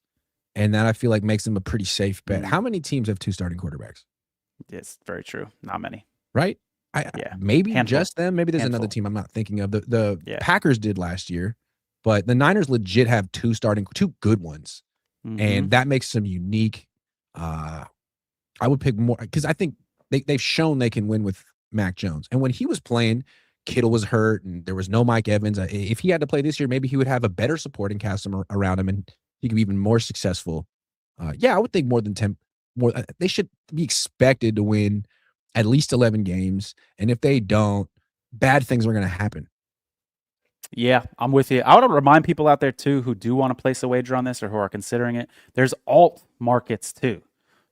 and that I feel like makes them a pretty safe bet. How many teams have 2 starting quarterbacks? It's very true. Not many. Right? Maybe Handful. Just them. Maybe there's another team I'm not thinking of. The Packers did last year, but the Niners legit have 2 good ones. And that makes them unique. I would pick more because I think they've shown they can win with Mac Jones. And when he was playing, Kittle was hurt and there was no Mike Evans. If he had to play this year, maybe he would have a better supporting cast around him and he could be even more successful. I would think more than 10. They should be expected to win at least 11 games. And if they don't, bad things are going to happen. Yeah, I'm with you. I want to remind people out there, too, who do want to place a wager on this or who are considering it, there's alt markets, too.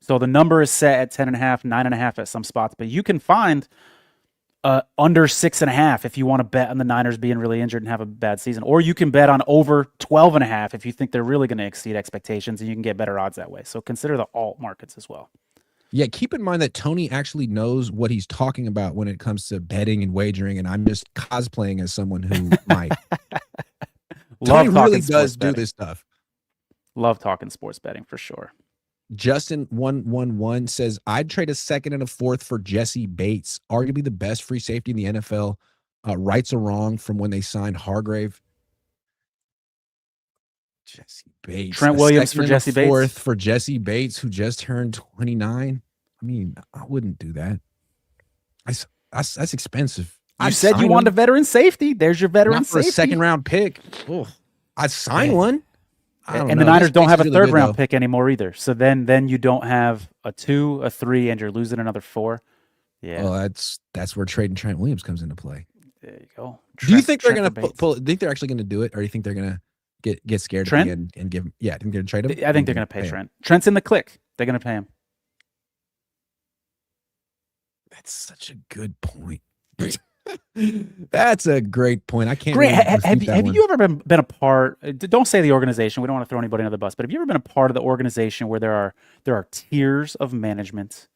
So the number is set at 10.5, 9.5 at some spots, but you can find under 6.5 if you want to bet on the Niners being really injured and have a bad season. Or you can bet on over 12.5 if you think they're really going to exceed expectations, and you can get better odds that way. So consider the alt markets as well. Yeah, keep in mind that Tony actually knows what he's talking about when it comes to betting and wagering, and I'm just cosplaying as someone who might. Tony really does do this stuff. Love talking sports betting for sure. Justin 111 says, I'd trade a 2nd and a 4th for Jesse Bates, arguably the best free safety in the NFL. Rights or wrong from when they signed Hargrave. Jesse Bates. Trent Williams for Jesse Bates. 4th for Jesse Bates, who just turned 29. I mean, I wouldn't do that. That's expensive. You said you wanted a veteran safety. There's your veteran safety. For a 2nd round pick. I'd sign one. And the Niners don't have a 3rd round pick anymore either. So then you don't have a 2, a 3, and you're losing another 4. Yeah. Well, that's where trading Trent Williams comes into play. There you go. Do you think they're going to pull? Do you think they're actually going to do it, or do you think they're going to get scared Trent? at the end and give him? Yeah, I think they're going to trade him. I think they're going to pay Trent. Trent's in the click. They're going to pay him. That's such a good point. That's a great point. I can't Grant, really have, refute you, that have one. you ever been a part? Don't say the organization. We don't want to throw anybody under the bus. But have you ever been a part of the organization where there are tiers of management,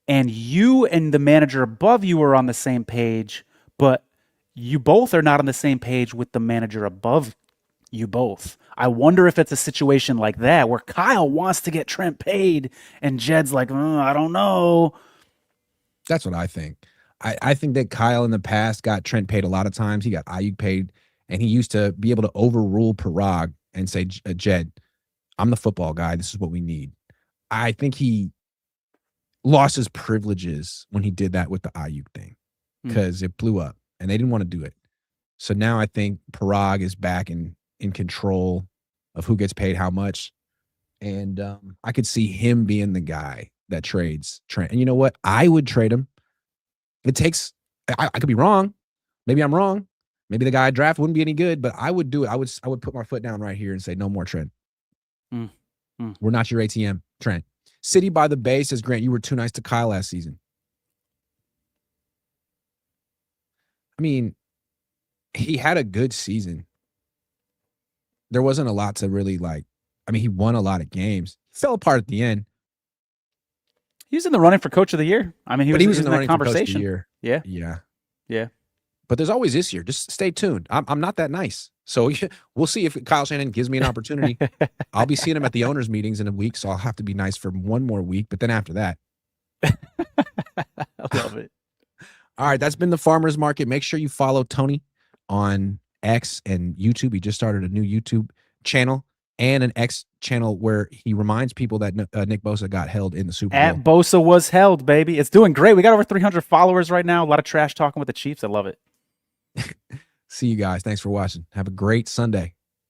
and you and the manager above you are on the same page, but you both are not on the same page with the manager above you both? I wonder if it's a situation like that where Kyle wants to get Trent paid, and Jed's like, I don't know. That's what I think. I think that Kyle in the past got Trent paid a lot of times. He got Aiyuk paid, and he used to be able to overrule Parag and say, Jed, I'm the football guy. This is what we need. I think he lost his privileges when he did that with the Aiyuk thing because it blew up and they didn't want to do it. So now I think Parag is back in control of who gets paid how much. And I could see him being the guy that trades Trent. And you know what? I would trade him. It takes, I could be wrong. Maybe I'm wrong. Maybe the guy I draft wouldn't be any good, but I would do it. I would put my foot down right here and say, no more Trent. We're not your ATM, Trent. City by the Bay says, Grant, you were too nice to Kyle last season. I mean, he had a good season. There wasn't a lot to really like. I mean, he won a lot of games. Fell apart at the end. He was in the running for Coach of the Year. I mean, he was in the running conversation. For Coach of the Year. Yeah. But there's always this year. Just stay tuned. I'm not that nice. So we'll see if Kyle Shanahan gives me an opportunity. I'll be seeing him at the owners' meetings in a week, so I'll have to be nice for one more week. But then after that. I love it. All right, that's been the Farmers Market. Make sure you follow Tony on X and YouTube. He just started a new YouTube channel and an X channel where he reminds people that Nick Bosa got held in the Super Bowl. At Bosa was held, baby. It's doing great. We got over 300 followers right now. A lot of trash talking with the Chiefs. I love it. See you guys. Thanks for watching. Have a great Sunday.